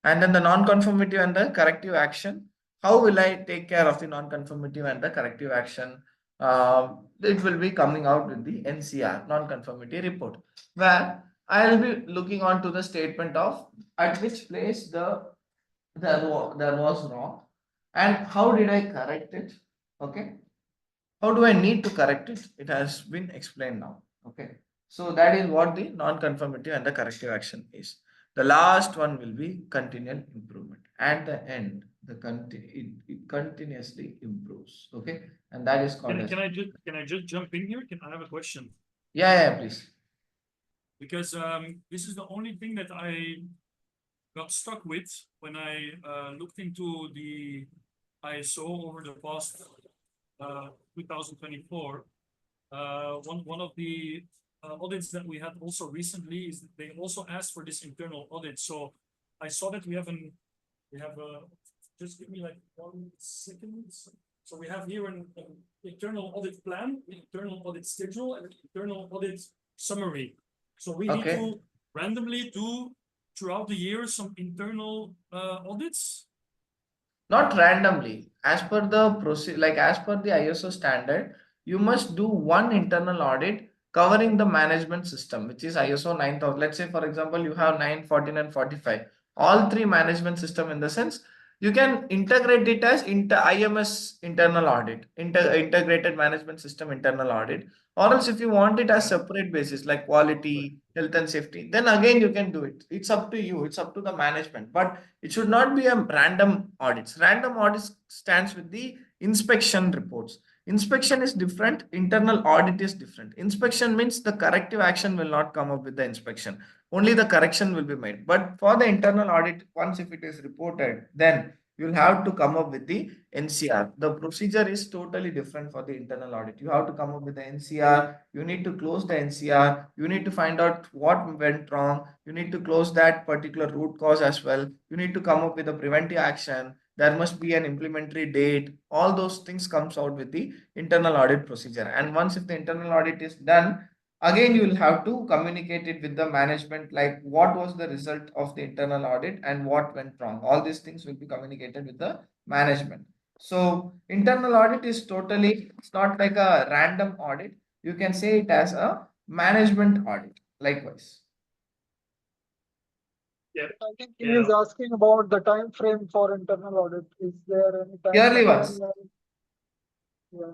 And then the non-conformity and the corrective action. How will I take care of the non-conformity and the corrective action? It will be coming out with the NCR, non-conformity report, where I will be looking on to the statement of at which place there was wrong and how did I correct it. Okay, how do I need to correct it? It has been explained now. Okay. So that is what the non-conformity and the corrective action is. The last one will be continual improvement. At the end, it continuously improves. Okay. And that is called as, Can I just jump in here? Can I have a question? yeah, please. Because this is the only thing that I got stuck with when I looked into the ISO over the past 2024. One of the audits that we had also recently is that they also asked for this internal audit. So I saw that we have a, just give me like 1 second. So we have here an internal audit plan, the internal audit schedule, and an internal audit summary. So we need Okay. to randomly do throughout the year some internal audits. Not randomly. As per the like as per the ISO standard, you must do one internal audit covering the management system, which is ISO 9000. Let's say, for example, you have 9, 14, and 45. All three management system, in the sense you can integrate it as IMS internal audit, integrated management system internal audit. Or else, if you want it as separate basis like quality, health and safety, then again you can do it. It's up to you. It's up to the management. But it should not be a random audits. Random audits stands with the inspection reports. Inspection is different. Internal audit is different. Inspection means the corrective action will not come up with the inspection. Only the correction will be made. But for the internal audit, once if it is reported, then you'll have to come up with the NCR. The procedure is totally different for the internal audit. You have to come up with the NCR. You need to close the NCR. You need to find out what went wrong. You need to close that particular root cause as well. You need to come up with a preventive action. There must be an implementary date. All those things comes out with the internal audit procedure. And once if the internal audit is done, again you will have to communicate it with the management, like what was the result of the internal audit and what went wrong. All these things will be communicated with the management. So internal audit is totally, it's not like a random audit. You can say it as a management audit likewise. I think he is asking about the time frame for internal audit. Is there any time Yearly frame? ones. Yeah,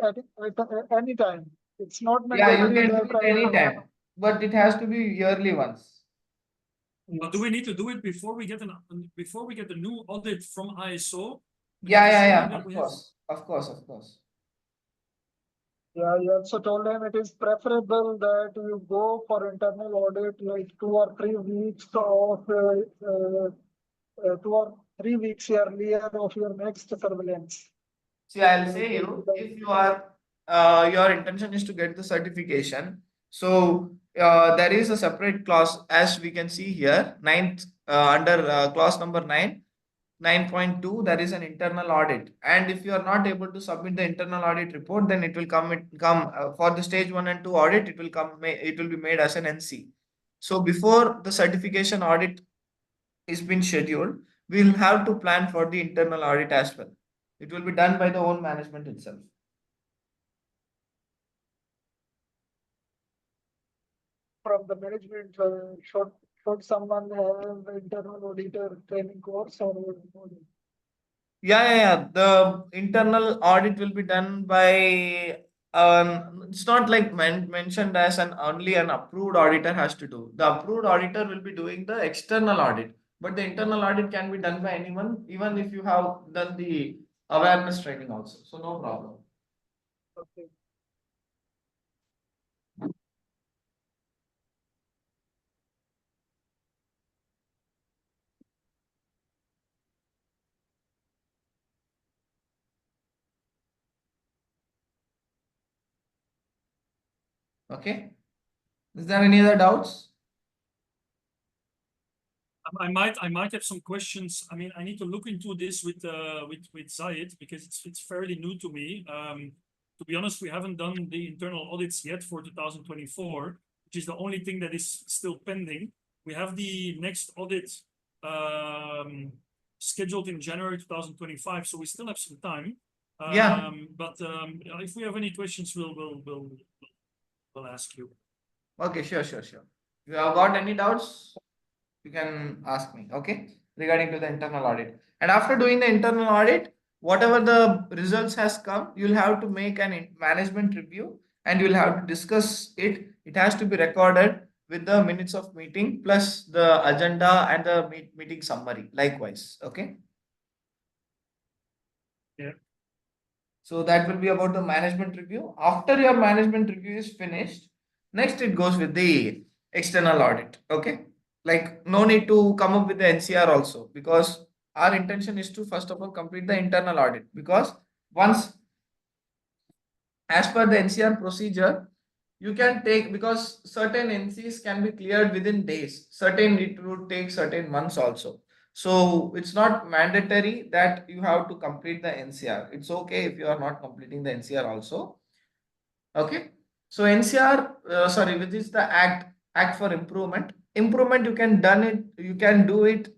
at any time. It's not Yeah, you mandatory can do that it anytime, but it has to be yearly once. But do we need to do it before we get the new audit from ISO? Yeah. Of course, of course, of course. Yeah, you also told him it is preferable that you go for internal audit like 2 or 3 weeks of 2 or 3 weeks earlier of your next surveillance. See, I'll say you, if you are, your intention is to get the certification. So there is a separate clause, as we can see here, ninth under clause number 9. 9.2, there is an internal audit, and if you are not able to submit the internal audit report, then it will come for the stage 1 and 2 audit, it will be made as an NC. So before the certification audit is been scheduled, we'll have to plan for the internal audit as well. It will be done by the own management itself. From the management, should someone have internal auditor training course or what? Yeah. The internal audit will be done by, it's not like mentioned as an only an approved auditor has to do. The approved auditor will be doing the external audit, but the internal audit can be done by anyone, even if you have done the awareness training also. So no problem. Okay. Okay. Is there any other doubts? I might have some questions. I mean, I need to look into this with Zayed because it's fairly new to me. To be honest, we haven't done the internal audits yet for 2024, which is the only thing that is still pending. We have the next audit scheduled in January 2025, so we still have some time. Yeah. But if we have any questions, we'll ask you. Okay, sure. If you have got any doubts, you can ask me, okay, regarding to the internal audit. And after doing the internal audit, whatever the results has come, you'll have to make an management review and you'll have to discuss it. It has to be recorded with the minutes of meeting plus the agenda and the meeting summary likewise, okay. Yeah. So that will be about the management review. After your management review is finished, next it goes with the external audit. Okay. Like no need to come up with the NCR also, because our intention is to first of all complete the internal audit, because once, as per the NCR procedure, you can take, because certain NCs can be cleared within days, certain it would take certain months also. So it's not mandatory that you have to complete the NCR. It's okay if you are not completing the NCR also. Okay. So NCR, sorry, which is the act for improvement. Improvement, you can do it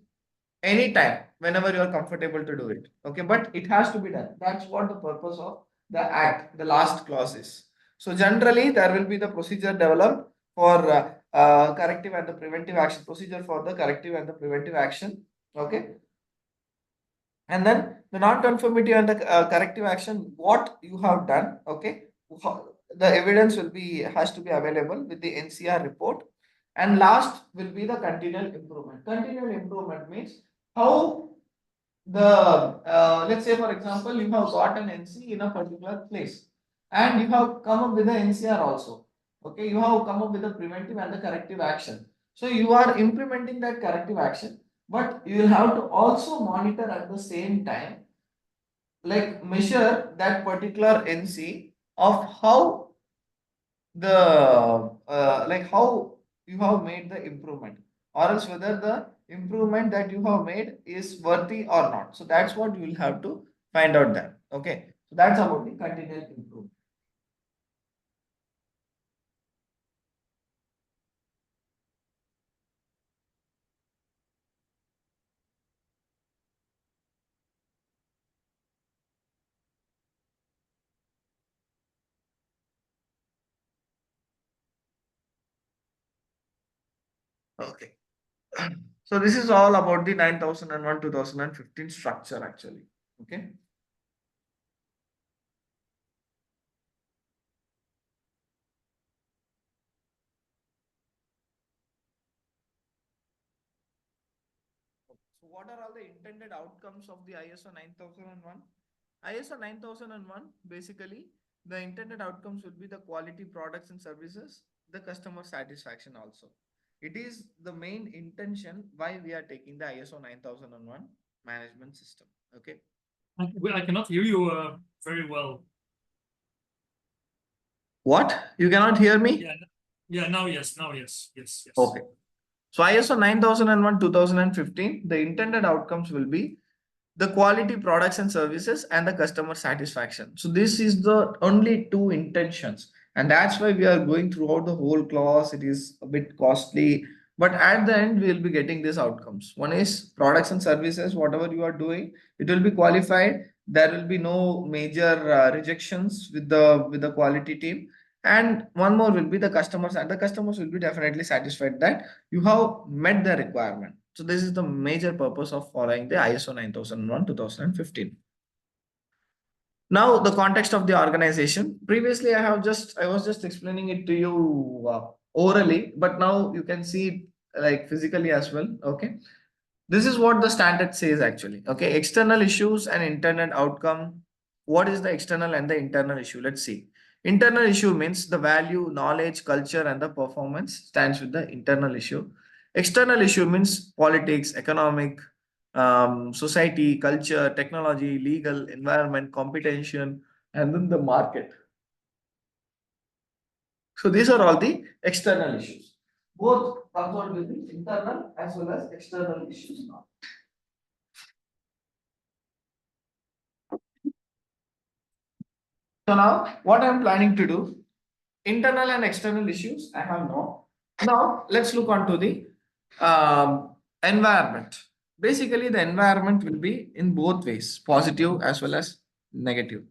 anytime whenever you are comfortable to do it. Okay, but it has to be done. That's what the purpose of the act, the last clause is. So generally there will be the procedure developed for corrective and the preventive action, procedure for the corrective and the preventive action. Okay, and then the non-conformity and the corrective action, what you have done. Okay, the evidence will be, has to be available with the NCR report. And last will be the continual improvement. Continual improvement means how the let's say for example you have got an NC in a particular place and you have come up with the NCR also. Okay, you have come up with the preventive and the corrective action. So you are implementing that corrective action, but you will have to also monitor at the same time, like measure that particular NC of how the like how you have made the improvement, or else whether the improvement that you have made is worthy or not. So that's what you will have to find out then. Okay, so that's about the continuous improvement. Okay. So this is all about the 9001 2015 structure actually. Okay. So what are all the intended outcomes of the ISO 9001? ISO 9001, basically, the intended outcomes will be the quality products and services, the customer satisfaction also. It is the main intention why we are taking the ISO 9001 management system. Okay. I cannot hear you very well. What? You cannot hear me? Yeah, now yes. Okay. So ISO 9001 2015, the intended outcomes will be the quality products and services and the customer satisfaction. So this is the only two intentions, and that's why we are going throughout the whole class. It is a bit costly, but at the end we will be getting these outcomes. One is products and services, whatever you are doing, it will be qualified. There will be no major rejections with the quality team. And one more will be the customers, and the customers will be definitely satisfied that you have met the requirement. So this is the major purpose of following the ISO 9001 2015. Now the context of the organization. Previously, I was just explaining it to you orally, but now you can see it like physically as well. Okay. This is what the standard says actually. Okay, external issues and internal outcome. What is the external and the internal issue? Let's see. Internal issue means the value, knowledge, culture, and the performance stands with the internal issue. External issue means politics, economic, society, culture, technology, legal, environment, competition, and then the market. So these are all the external issues. Both comes out with the internal as well as external issues now. So now what I'm planning to do, internal and external issues, I have no. Now let's look onto the environment. Basically, the environment will be in both ways, positive as well as negative.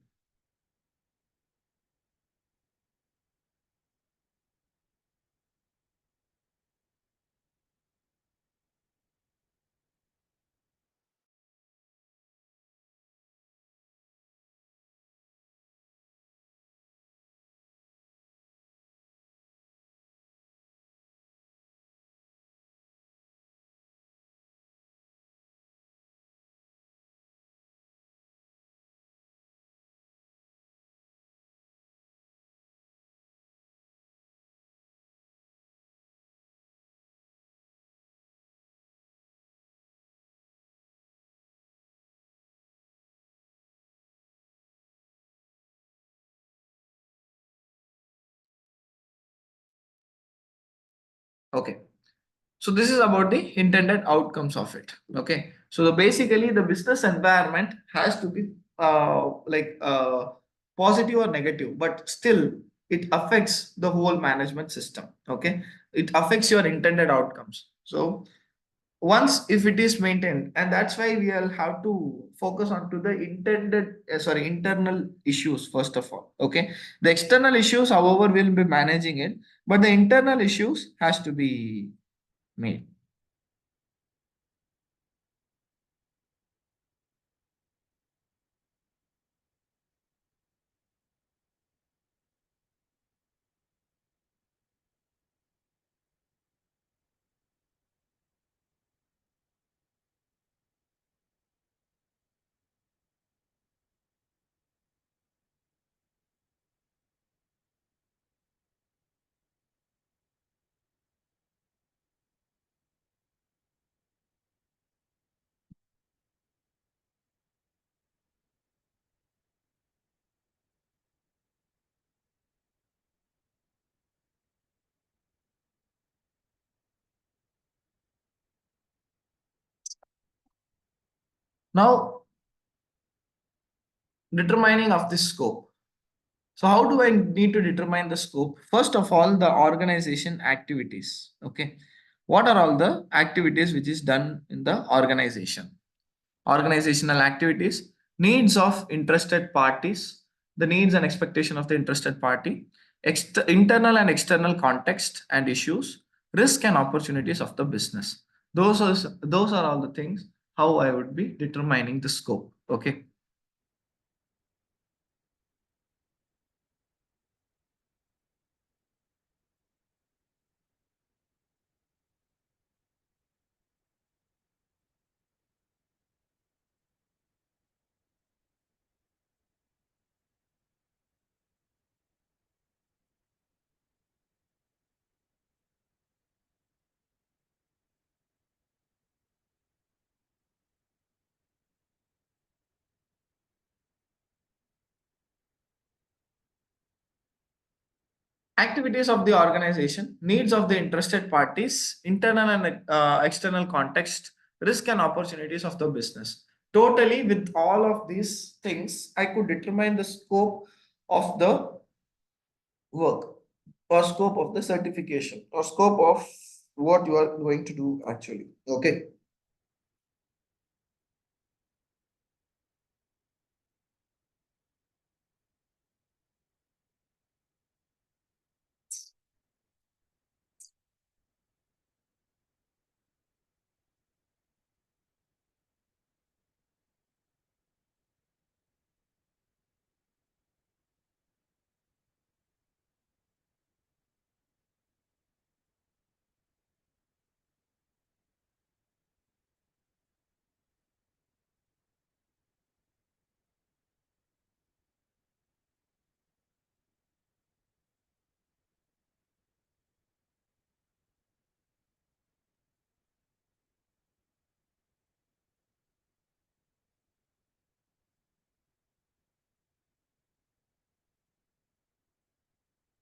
Okay. So this is about the intended outcomes of it. Okay. So basically the business environment has to be positive or negative, but still it affects the whole management system. Okay. It affects your intended outcomes. So once if it is maintained, and that's why we will have to focus on to the internal issues first of all. Okay. The external issues, however, will be managing it, but the internal issues has to be made. Now, determining of the scope. So how do I need to determine the scope? First of all, the organization activities. Okay. What are all the activities which is done in the organization? Organizational activities, needs of interested parties, the needs and expectation of the interested party, internal and external context and issues, risk and opportunities of the business. Those are all the things how I would be determining the scope. Okay. Activities of the organization, needs of the interested parties, internal and external context, risk and opportunities of the business. Totally, with all of these things, I could determine the scope of the work or scope of the certification or scope of what you are going to do actually. Okay.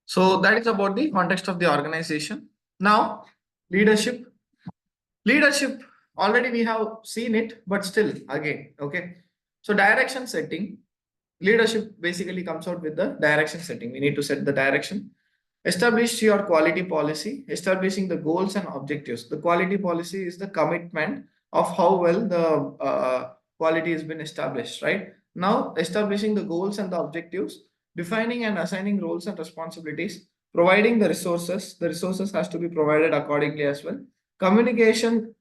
So that is about the context of the organization. Now, leadership. Leadership, already we have seen it, but still again, okay. So direction setting, leadership basically comes out with the direction setting. We need to set the direction. Establish your quality policy, establishing the goals and objectives. The quality policy is the commitment of how well the quality has been established, right? Now, establishing the goals and the objectives, defining and assigning roles and responsibilities, providing the resources has to be provided accordingly as well. Communication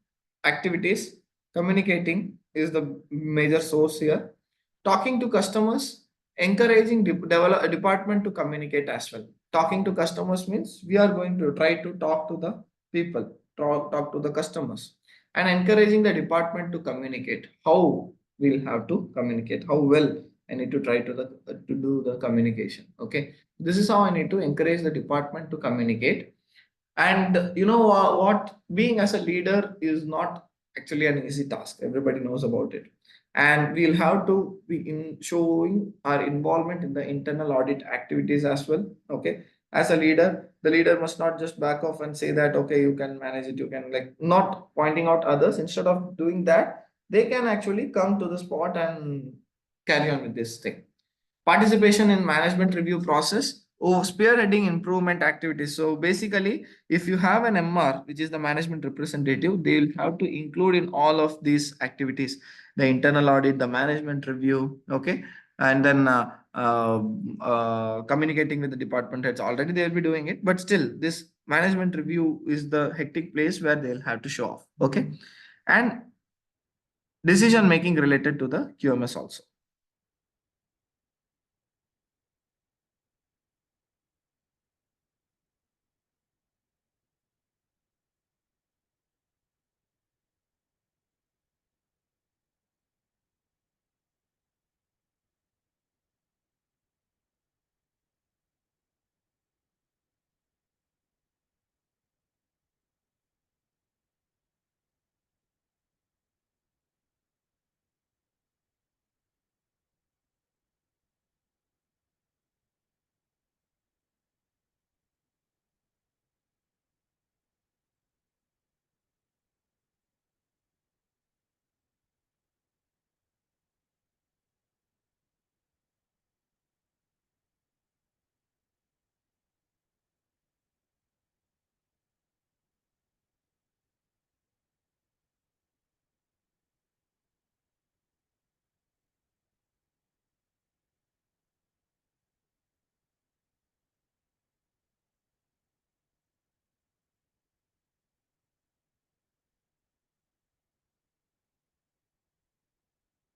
activities, communicating is the major source here. Talking to customers, encouraging develop a department to communicate as well. Talking to customers means we are going to try to talk to the people, talk to the customers, and encouraging the department to communicate. How we'll have to communicate, how well I need to try to do the communication. Okay, this is how I need to encourage the department to communicate. And you know what? Being as a leader is not actually an easy task. Everybody knows about it. And we'll have to be in showing our involvement in the internal audit activities as well. Okay. As a leader, the leader must not just back off and say that, okay, you can manage it, you can like not pointing out others. Instead of doing that, they can actually come to the spot and carry on with this thing. Participation in management review process or spearheading improvement activities. So basically, if you have an MR, which is the management representative, they will have to include in all of these activities, the internal audit, the management review, okay, and then communicating with the department heads. Already they will be doing it, but still, this management review is the hectic place where they'll have to show off, okay, and decision making related to the QMS also.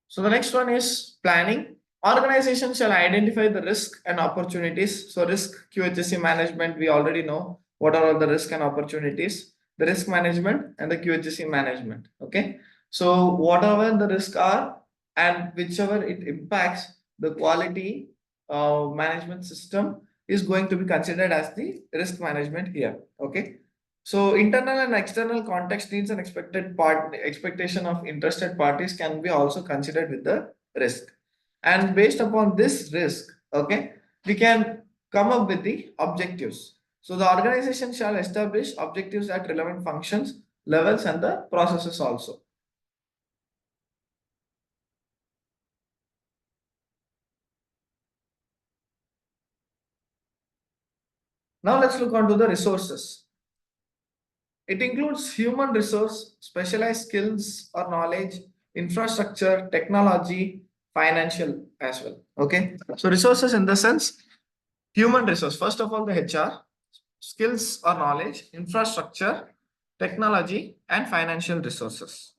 So the next one is planning. Organization shall identify the risk and opportunities. So risk QHSE management, we already know what are all the risk and opportunities, the risk management and the QHSE management. Okay. So whatever the risk are and whichever it impacts the quality management system is going to be considered as the risk management here. Okay. So internal and external context needs and expectation of interested parties can be also considered with the risk. And based upon this risk, okay, we can come up with the objectives. So the organization shall establish objectives at relevant functions, levels, and the processes also. Now let's look onto the resources. It includes human resource, specialized skills or knowledge, infrastructure, technology, financial as well. Okay. So resources in the sense, human resource. First of all, the HR, skills or knowledge, infrastructure, technology, and financial resources.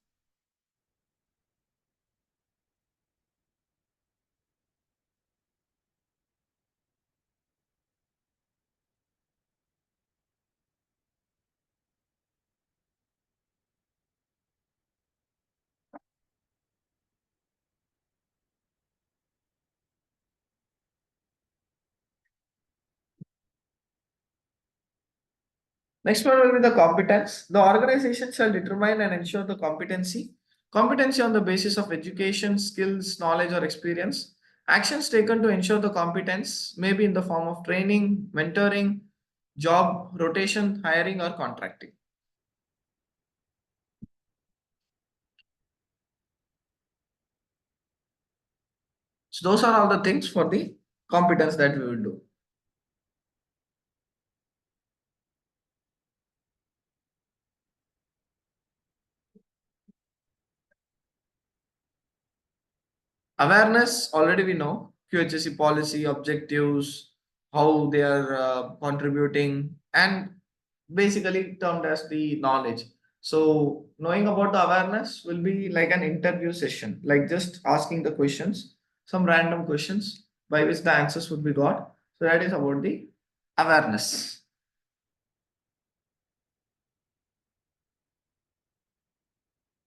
Next one will be the competence. The organization shall determine and ensure the competency. Competency on the basis of education, skills, knowledge, or experience. Actions taken to ensure the competence may be in the form of training, mentoring, job rotation, hiring, or contracting. So those are all the things for the competence that we will do. Awareness, already we know QHSE policy, objectives, how they are contributing, and basically termed as the knowledge. So knowing about the awareness will be like an interview session, like just asking the questions, some random questions by which the answers would be got. So that is about the awareness.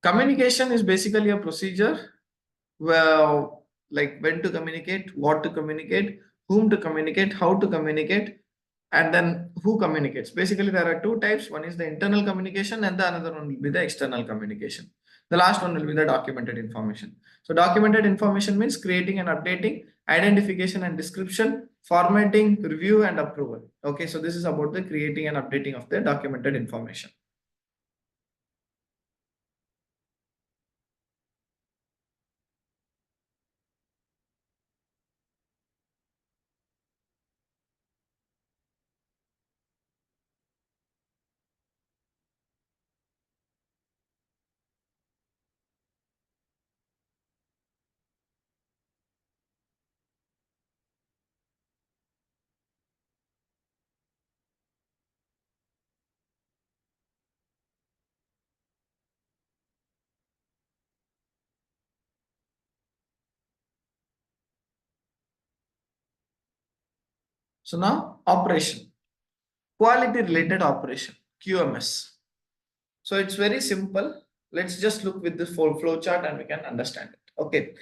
Communication is basically a procedure. Well, like when to communicate, what to communicate, whom to communicate, how to communicate, and then who communicates. Basically, there are two types. One is the internal communication, and the another one will be the external communication. The last one will be the documented information. So, documented information means creating and updating, identification and description, formatting, review, and approval. Okay, so this is about the creating and updating of the documented information. So now operation, quality related operation, QMS. So it's very simple. Let's just look with the full flow chart and we can understand it. Okay.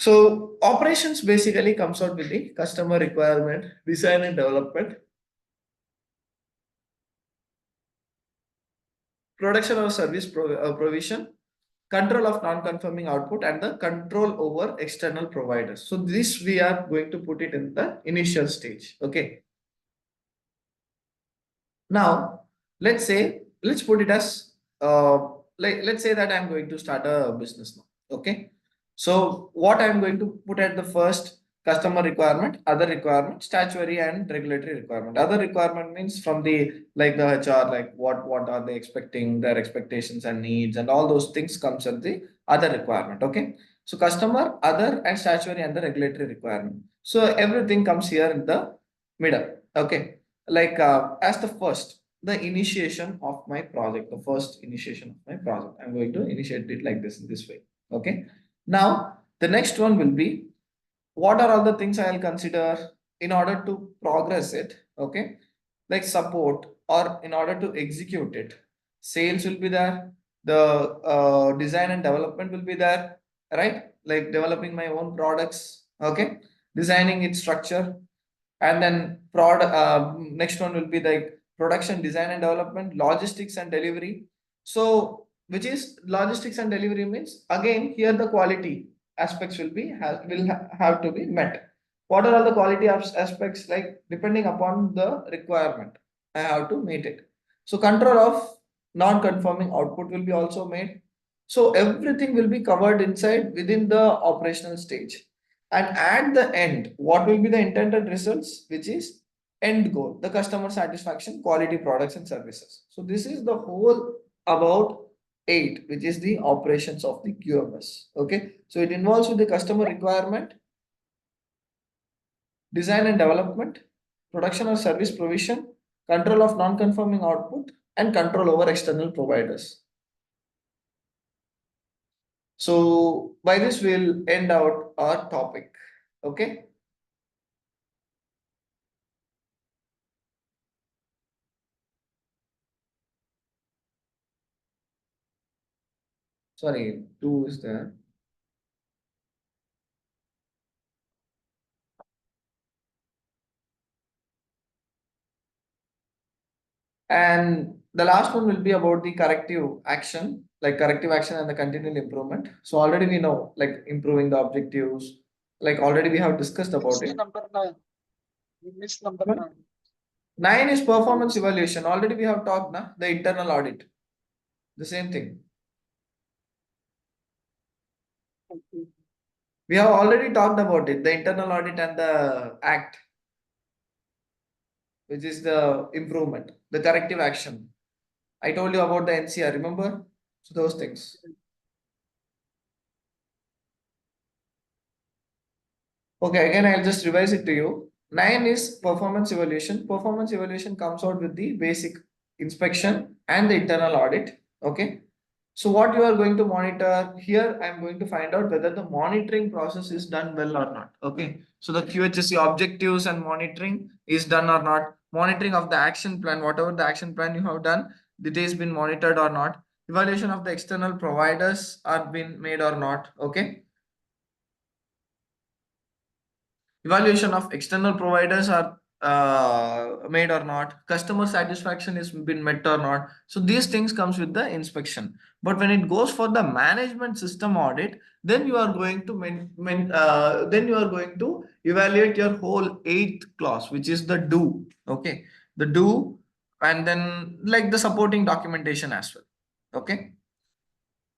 So operations basically comes out with the customer requirement, design and development, production or service provision, control of non-conforming output, and the control over external providers. So this we are going to put it in the initial stage. Okay. Now let's put it as let's say that I'm going to start a business now. Okay. So what I'm going to put at the first, customer requirement, other requirement, statutory and regulatory requirement. Other requirement means from the like the HR, like what are they expecting, their expectations and needs, and all those things comes at the other requirement. Okay. So customer, other, and statutory and the regulatory requirement. So everything comes here in the middle. Okay. Like as the first, the initiation of my project, the first initiation of my project, I'm going to initiate it like this in this way. Okay. Now the next one will be, what are all the things I'll consider in order to progress it. Okay. Like support, or in order to execute it, sales will be there, the design and development will be there, right? Like developing my own products. Okay. Designing its structure, and then product next one will be like production, design and development, logistics and delivery. So which is logistics and delivery means, again here the quality aspects will be have to be met. What are all the quality aspects? Like depending upon the requirement, I have to meet it. So control of non-conforming output will be also made. So everything will be covered inside within the operational stage. And at the end, what will be the intended results, which is end goal, the customer satisfaction, quality products and services. So this is the whole about 8, which is the operations of the QMS. Okay. So it involves with the customer requirement, design and development, production or service provision, control of non-conforming output, and control over external providers. So by this we'll end out our topic. Okay. Sorry, 2 is there. And the last one will be about the corrective action, like corrective action and the continual improvement. So already we know, like improving the objectives, Like already we have discussed about Missed it. number 9. We missed number What? 9. 9 is performance evaluation. Already we have talked, na? The internal audit. The same thing. Okay. We have already talked about it, the internal audit and the act, which is the improvement, the corrective action. I told you about the NCR, remember? So those things. Okay, again, I'll just revise it to you. 9 is performance evaluation. Performance evaluation comes out with the basic inspection and the internal audit. Okay. So what you are going to monitor here, I'm going to find out whether the monitoring process is done well or not. Okay. So the QHSE objectives and monitoring is done or not. Monitoring of the action plan, whatever the action plan you have done, it has been monitored or not. Evaluation of the external providers are been made or not. Okay. Evaluation of external providers are made or not, customer satisfaction is been met or not. So these things comes with the inspection. But when it goes for the management system audit, then you are going to then you are going to evaluate your whole eighth clause, which is the do. Okay, the do, and then like the supporting documentation as well. Okay,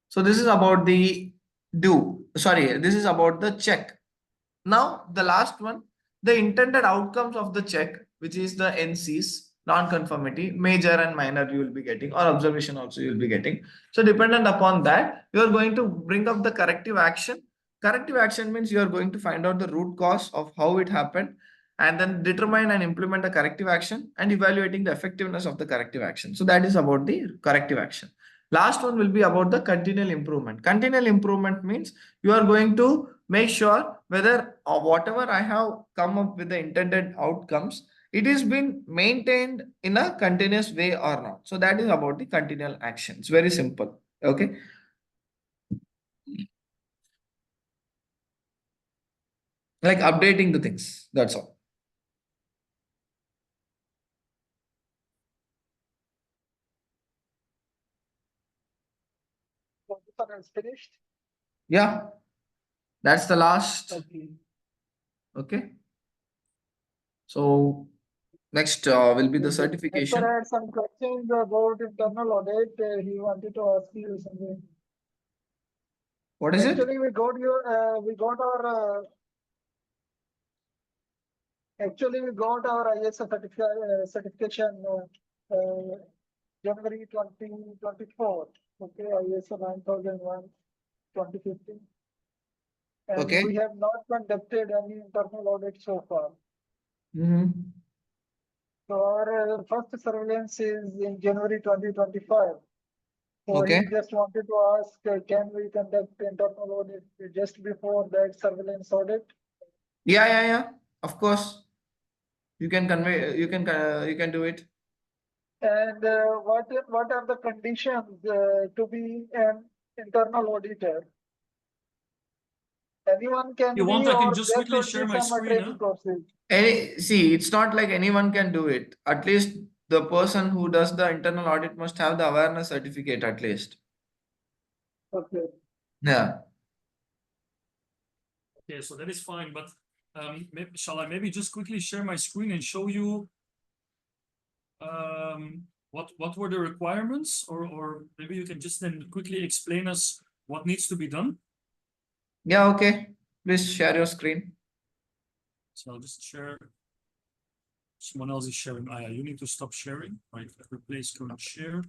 so this is about the do. Sorry, this is about the check. Now, the last one, the intended outcomes of the check, which is the NCs, non-conformity, major and minor you will be getting, or observation also you will be getting. So, dependent upon that, you are going to bring up the corrective action. Corrective action means you are going to find out the root cause of how it happened and then determine and implement the corrective action and evaluating the effectiveness of the corrective action. So, that is about the corrective action. Last one will be about the continual improvement. Continual improvement means you are going to make sure whether whatever I have come up with the intended outcomes, it is been maintained in a continuous way or not. So that is about the continual action. It's very simple. Okay. Like updating the things. That's all. So this one is finished. Yeah. That's the last. Okay. Okay. So next will be the Sir certification. had some questions about internal audit. He wanted to ask you something. What is it? Actually, we got your, we got our ISO certification January 2024. Okay, ISO 9001 2015. And Okay. we have not conducted any internal audit so far. Mhm. So our first surveillance is in January 2025. So Okay. he just wanted to ask, can we conduct internal audit just before that surveillance audit? Yeah. Of course. You can convey, you can do it. And what are the conditions to be an internal auditor? Anyone can You want, be, I can or just there quickly should share be my some screen, training courses. See, it's not like anyone can do it. At least the person who does the internal audit must have the awareness certificate at least. Okay. Yeah. Okay, so that is fine, but shall I maybe just quickly share my screen and show you what were the requirements, or maybe you can just then quickly explain us what needs to be done. Yeah, okay. Please share your screen. So I'll just share. Someone else is sharing. Ah, yeah, you need to stop sharing. Right, replace current share.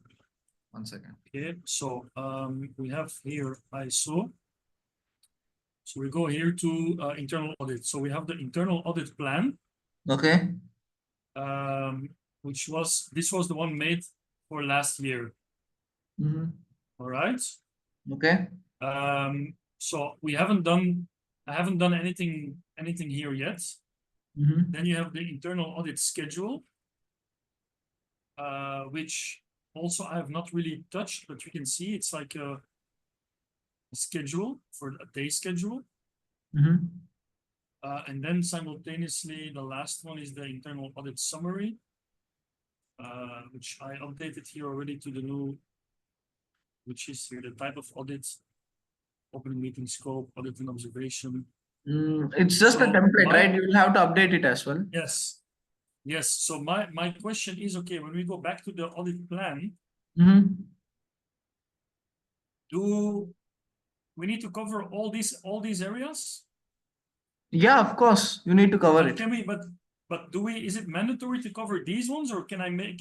1 second. Okay, so we have here ISO. So we go here to internal audit. So we have the internal audit plan, Okay. which was the one made for last year. Mhm. All right. Okay. So I haven't done anything here yet. Mhm. Then you have the internal audit schedule, which also I have not really touched, but you can see it's like a schedule for a day schedule. Mhm. And then simultaneously, the last one is the internal audit summary, which I updated here already to the new, which is here the type of audit, open meeting scope, audit and observation, It's just a So template, my- right? You will have to update it as well. Yes. Yes. So my question is, okay, when we go back to the audit plan, Mhm. do we need to cover all these areas? Yeah, of course, you need to cover But it. can we, but do we, is it mandatory to cover these ones, or can I make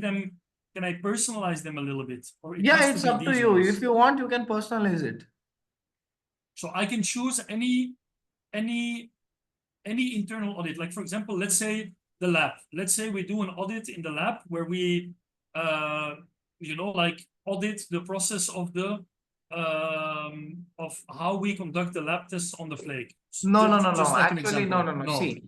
them, can I personalize them a little bit? Or it Yeah, has it's to be up to these you. ones? If you want, you can personalize it. So I can choose any internal audit. Like for example, let's say the lab. Let's say we do an audit in the lab where we like audit the process of the of how we conduct the lab tests on the flake. No. Just like an Actually, example. no. See,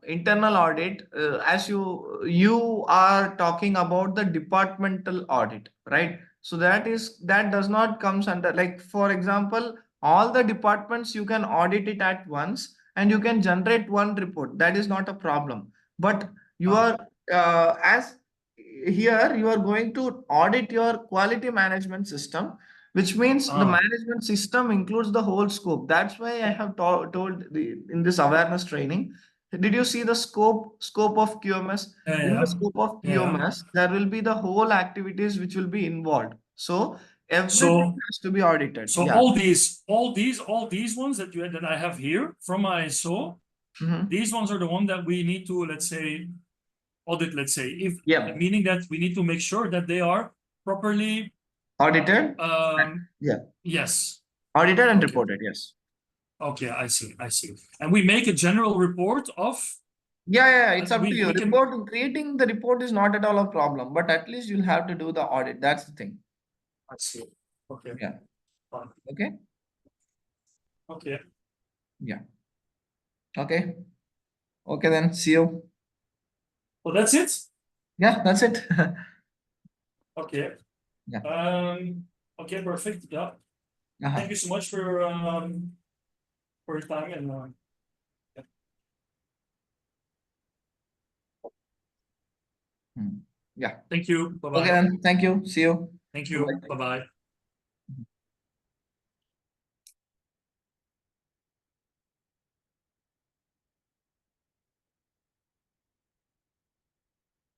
internal audit, as you are talking about the departmental audit, right? So that does not comes under, like, for example, all the departments you can audit it at once and you can generate one report. That is not a problem. But you Ah. are as here you are going to audit your quality management system, which means the Ah. management system includes the whole scope. That's why I have told in this awareness training. Did you see the scope of QMS? In the Yeah. scope of Yeah. QMS, there will be the whole activities which will be involved. So everything So has to be audited. so Yeah. all these ones that I have here from my ISO, Mhm. these ones are the one that we need to, let's say, audit, let's say, if Yeah. meaning that we need to make sure that they are properly Audited. Yeah. yes. Audited and Okay. reported. Yes. Okay, I see. And we make a general report of Yeah. It's up to you. we can. Creating the report is not at all a problem, but at least you'll have to do the audit. That's the thing. I see. Okay. Yeah. Fine. Okay. Okay. Yeah. Okay. Okay then. See you. So that's it. Yeah, that's it. Okay. Yeah. Okay, perfect. Yeah. Uh-huh. Thank you so much for your time and Yeah. thank you. Bye Okay bye. then. Thank you. See you. Thank you. Bye-bye. Bye bye.